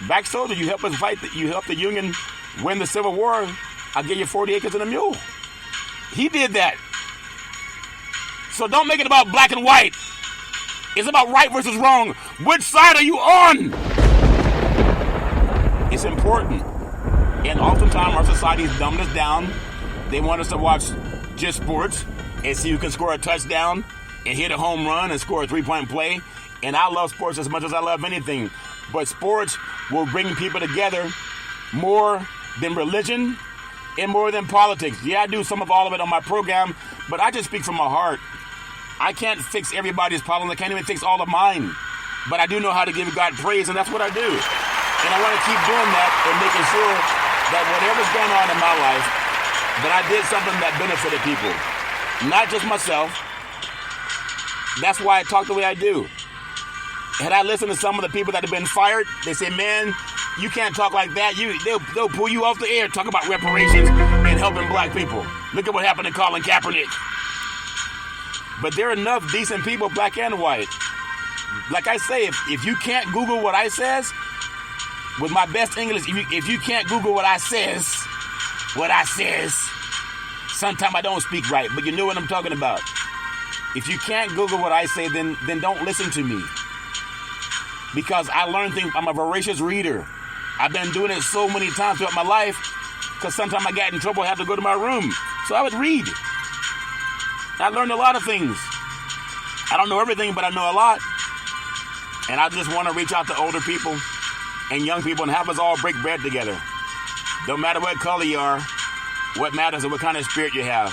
black soldiers, you help us fight, you help the Union win the Civil War, I'll give you 40 acres and a mule. He did that. So don't make it about black and white. It's about right versus wrong. Which side are you on? It's important. And oftentimes our society is dumbing us down. They want us to watch just sports and see who can score a touchdown and hit a home run and score a three-point play. And I love sports as much as I love anything. But sports will bring people together more than religion and more than politics. Yeah, I do some of all of it on my program, but I just speak from my heart. I can't fix everybody's problems. I can't even fix all of mine. But I do know how to give God praise, and that's what I do. And I want to keep doing that and making sure that whatever's going on in my life, that I did something that benefited people. Not just myself. That's why I talk the way I do. Had I listened to some of the people that have been fired, they say, man, you can't talk like that. They'll pull you off the air, talk about reparations and helping black people. Look at what happened to Colin Kaepernick. But there are enough decent people, black and white. Like I say, if you can't Google what I says, with my best English, if you can't Google what I says, sometimes I don't speak right, but you know what I'm talking about. If you can't Google what I say, then don't listen to me. Because I learned things, I'm a voracious reader. I've been doing it so many times throughout my life, because sometimes I got in trouble, I had to go to my room. So I would read. I learned a lot of things. I don't know everything, but I know a lot. And I just want to reach out to older people and young people and have us all break bread together. Don't matter what color you are, what matters is what kind of spirit you have.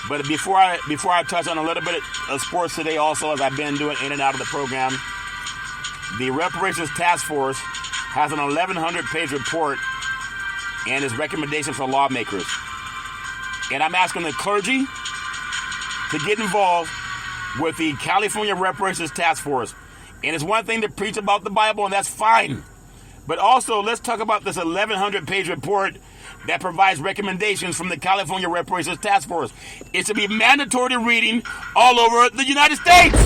But before I touch on a little bit of sports today also, as I've been doing in and out of the program, the Reparations Task Force has an 1,100-page report and its recommendations for lawmakers. And I'm asking the clergy to get involved with the California Reparations Task Force. And it's one thing to preach about the Bible, and that's fine. But also, let's talk about this 1,100-page report that provides recommendations from the California Reparations Task Force. It should be mandatory reading all over the United States.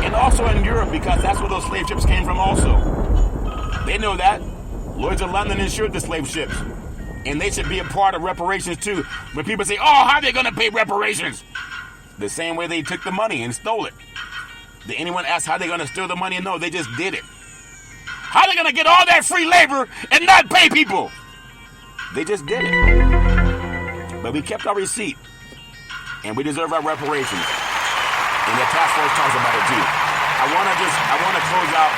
And also in Europe, because that's where those slave ships came from also. They know that. Lloyd's of London insured the slave ships. And they should be a part of reparations too. When people say, oh, how are they going to pay reparations? The same way they took the money and stole it. Did anyone ask how they're going to steal the money? No, they just did it. How are they going to get all that free labor and not pay people? They just did it. But we kept our receipt. And we deserve our reparations. And the task force talks about it too. I want to close out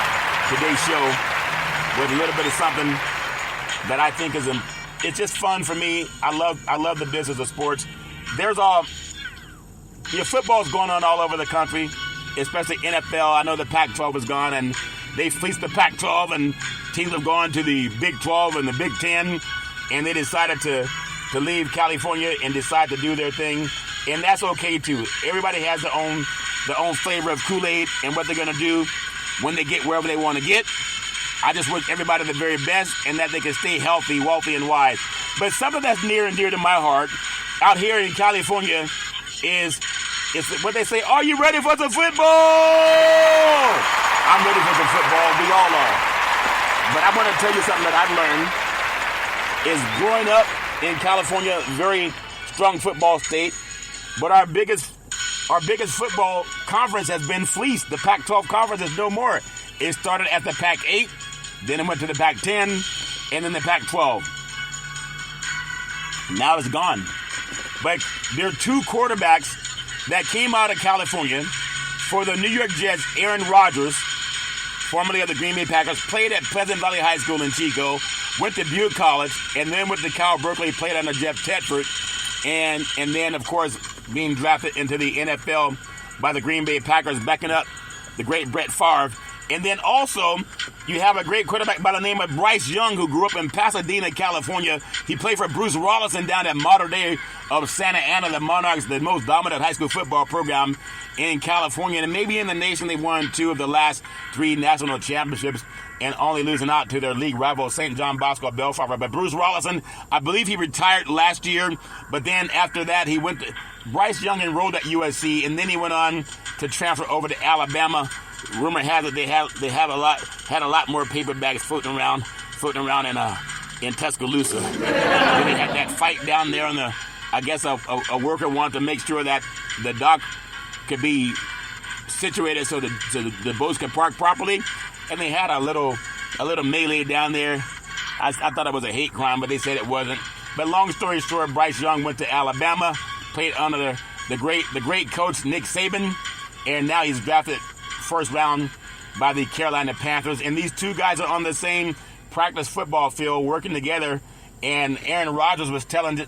today's show with a little bit of something that I think is it's just fun for me. I love the business of sports. There's football's going on all over the country, especially NFL. I know the Pac-12 is gone, and they fleeced the Pac-12, and teams have gone to the Big 12 and the Big 10, and they decided to leave California and decide to do their thing, and that's okay too. Everybody has their own flavor of Kool-Aid and what they're going to do when they get wherever they want to get. I just wish everybody the very best and that they can stay healthy, wealthy, and wise. But something that's near and dear to my heart out here in California is what they say, are you ready for some football? I'm ready for some football. We all are. But I want to tell you something that I've learned is growing up in California, very strong football state, but our biggest football conference has been fleeced. The Pac-12 conference is no more. It started at the Pac-8, then it went to the Pac-10, and then the Pac-12. Now it's gone. But there are two quarterbacks that came out of California for the New York Jets. Aaron Rodgers, formerly of the Green Bay Packers, played at Pleasant Valley High School in Chico, went to Butte College, and then went to Cal Berkeley, played under Jeff Tedford, and then, of course, being drafted into the NFL by the Green Bay Packers, backing up the great Brett Favre. And then also, you have a great quarterback by the name of Bryce Young, who grew up in Pasadena, California. He played for Bruce Rollison down at Modern Day of Santa Ana, the Monarchs, the most dominant high school football program in California. And maybe in the nation, they won 2 of the last 3 national championships. and only losing out to their league rival St. John Bosco Bellflower. But Bruce Rollison, I believe he retired last year, but then after that he went to Bryce Young enrolled at USC, and then he went on to transfer over to Alabama. Rumor has it they had a lot more paperbacks floating around in Tuscaloosa. Then they had that fight down there on the. I guess a worker wanted to make sure that the dock could be situated so the boats could park properly, and they had a little melee down there. I thought it was a hate crime, but they said it wasn't. But long story short, Bryce Young went to Alabama, played under the great coach Nick Saban, and now he's drafted first round by the Carolina Panthers. And these two guys are on the same practice football field working together. And Aaron Rodgers was telling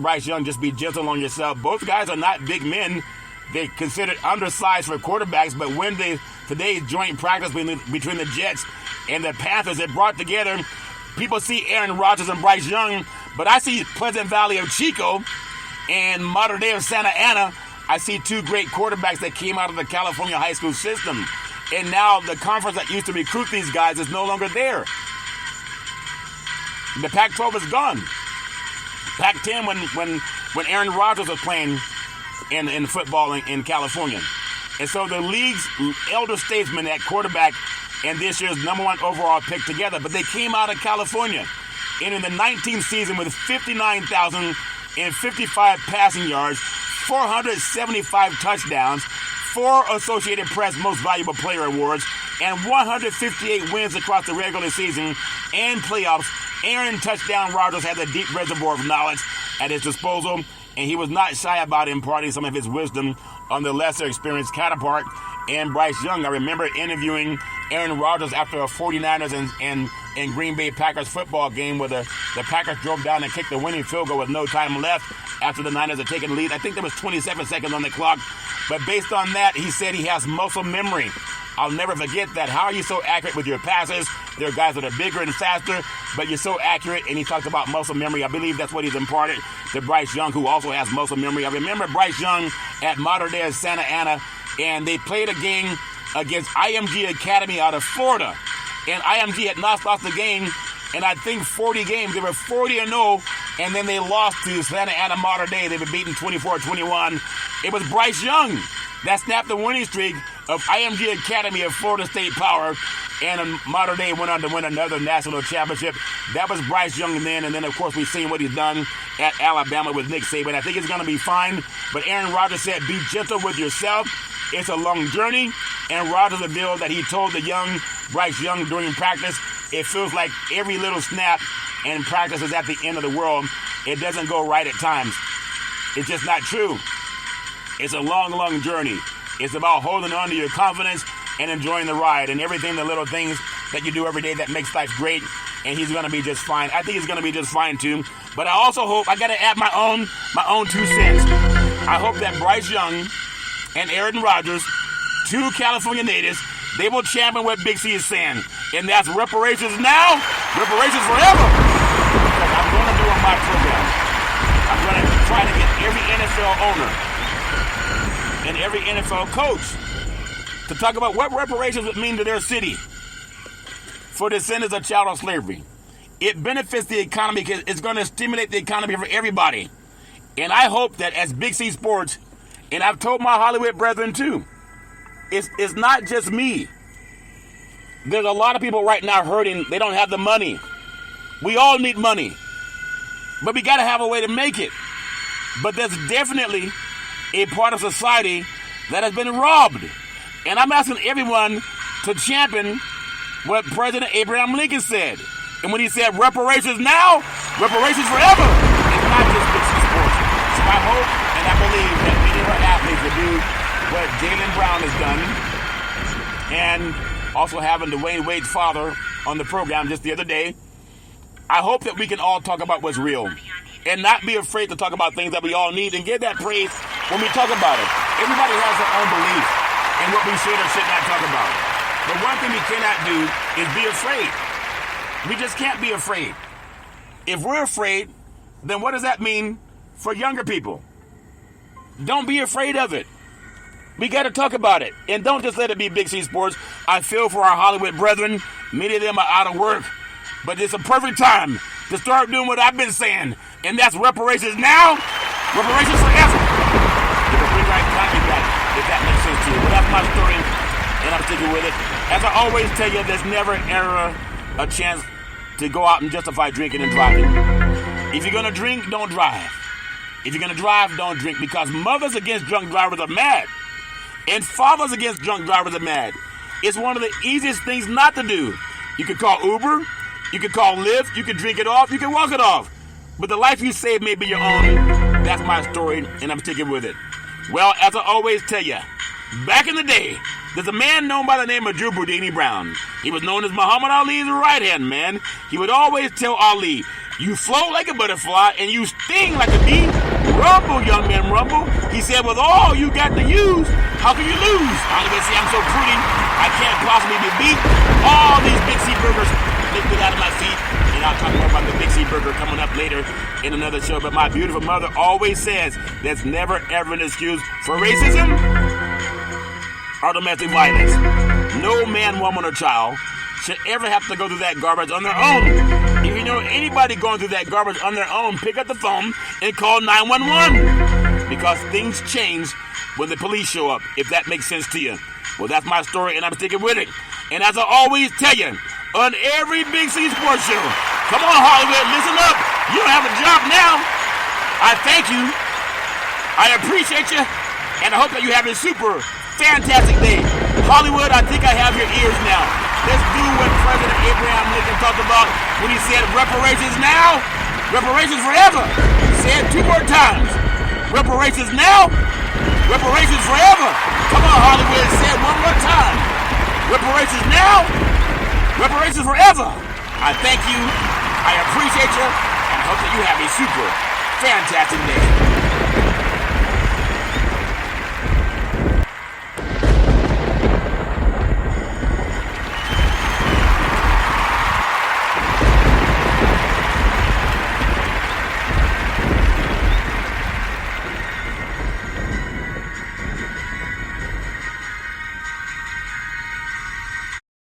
Bryce Young, just be gentle on yourself. Both guys are not big men. They're considered undersized for quarterbacks, but when today's joint practice between the Jets and the Panthers, it brought together, people see Aaron Rodgers and Bryce Young, but I see Pleasant Valley of Chico and modern day of Santa Ana. I see two great quarterbacks that came out of the California high school system. And now the conference that used to recruit these guys is no longer there. The Pac-12 is gone. Pac-10 when Aaron Rodgers was playing in football in California. And so the league's elder statesman at quarterback and this year's number one overall pick together, but they came out of California. And in the 19th season with 59,055 passing yards, 475 touchdowns, 4 Associated Press Most Valuable Player Awards, and 158 wins across the regular season and playoffs, Aaron Touchdown Rodgers had a deep reservoir of knowledge at his disposal, and he was not shy about imparting some of his wisdom on the lesser experienced counterpart and Bryce Young. I remember interviewing Aaron Rodgers after a 49ers and Green Bay Packers football game where the Packers drove down and kicked the winning field goal with no time left after the Niners had taken the lead. I think there was 27 seconds on the clock. But based on that, he said he has muscle memory. I'll never forget that. How are you so accurate with your passes? There are guys that are bigger and faster, but you're so accurate. And he talked about muscle memory. I believe that's what he's imparted to Bryce Young, who also has muscle memory. I remember Bryce Young at modern day Santa Ana, and they played a game against IMG Academy out of Florida. And IMG had not lost the game in, I think, 40 games. They were 40-0, and then they lost to Santa Ana modern day. They were beaten 24-21. It was Bryce Young that snapped the winning streak of IMG Academy of Florida State Power, and in modern day went on to win another national championship. That was Bryce Young then, and then of course we've seen what he's done at Alabama with Nick Saban. I think it's going to be fine, but Aaron Rodgers said, be gentle with yourself. It's a long journey, and Rodgers revealed that he told the young Bryce Young during practice, it feels like every little snap and practice is at the end of the world. It doesn't go right at times. It's just not true. It's a long, long journey. It's about holding on to your confidence and enjoying the ride and everything, the little things that you do every day that makes life great. And he's going to be just fine. I think he's going to be just fine too. But I also hope, I got to add my own 2 cents. I hope that Bryce Young and Aaron Rodgers, 2 California natives, they will champion what Big C is saying. And that's reparations now, reparations forever. Because I'm going to do on my program, I'm going to try to get every NFL owner and every NFL coach to talk about what reparations would mean to their city for descendants of child slavery. It benefits the economy because it's going to stimulate the economy for everybody. And I hope that as Big C Sports, and I've told my Hollywood brethren too, it's not just me. There's a lot of people right now hurting. They don't have the money. We all need money. But we got to have a way to make it. But there's definitely a part of society that has been robbed. And I'm asking everyone to champion what President Abraham Lincoln said. And when he said reparations now, reparations forever, it's not just Big C Sports. So I hope and I believe that many of our athletes will do what Jaylen Brown has done, and also having Dwayne Wade's father on the program just the other day. I hope that we can all talk about what's real and not be afraid to talk about things that we all need and give that praise when we talk about it. Everybody has their own beliefs in what we should or should not talk about. But one thing we cannot do is be afraid. We just can't be afraid. If we're afraid, then what does that mean for younger people? Don't be afraid of it. We got to talk about it. And don't just let it be Big C Sports. I feel for our Hollywood brethren. Many of them are out of work. But it's a perfect time to start doing what I've been saying. And that's reparations now, reparations forever. It will bring our economy back, if that makes sense to you. But that's my story, and I'm sticking with it. As I always tell you, there's never, ever a chance to go out and justify drinking and driving. If you're going to drink, don't drive. If you're going to drive, don't drink. Because mothers against drunk drivers are mad. And fathers against drunk drivers are mad. It's one of the easiest things not to do. You can call Uber. You can call Lyft. You can drink it off. You can walk it off. But the life you save may be your own. That's my story, and I'm sticking with it. Well, as I always tell you, back in the day, there's a man known by the name of Drew Boudini Brown. He was known as Muhammad Ali's right-hand man. He would always tell Ali, you float like a butterfly and you sting like a bee. Rumble, young man, rumble. He said, with all you got to use, how can you lose? Ali would say, I'm so pretty, I can't possibly be beat. All these Big C burgers lifted out of my feet. And I'll talk more about the Big C burger coming up later in another show. But my beautiful mother always says there's never ever an excuse for racism or domestic violence. No man, woman, or child should ever have to go through that garbage on their own. If you know anybody going through that garbage on their own, pick up the phone and call 911. Because things change when the police show up, if that makes sense to you. Well, that's my story, and I'm sticking with it. And as I always tell you, on every Big C Sports show, come on, Hollywood, listen up. You don't have a job now. I thank you. I appreciate you. And I hope that you have a super fantastic day. Hollywood, I think I have your ears now. Let's do what President Abraham Lincoln talked about when he said reparations now, reparations forever. Say it 2 more times. Reparations now, reparations forever. Come on, Hollywood, say it 1 more time. Reparations now, reparations forever. I thank you. I appreciate you. And I hope that you have a super fantastic day.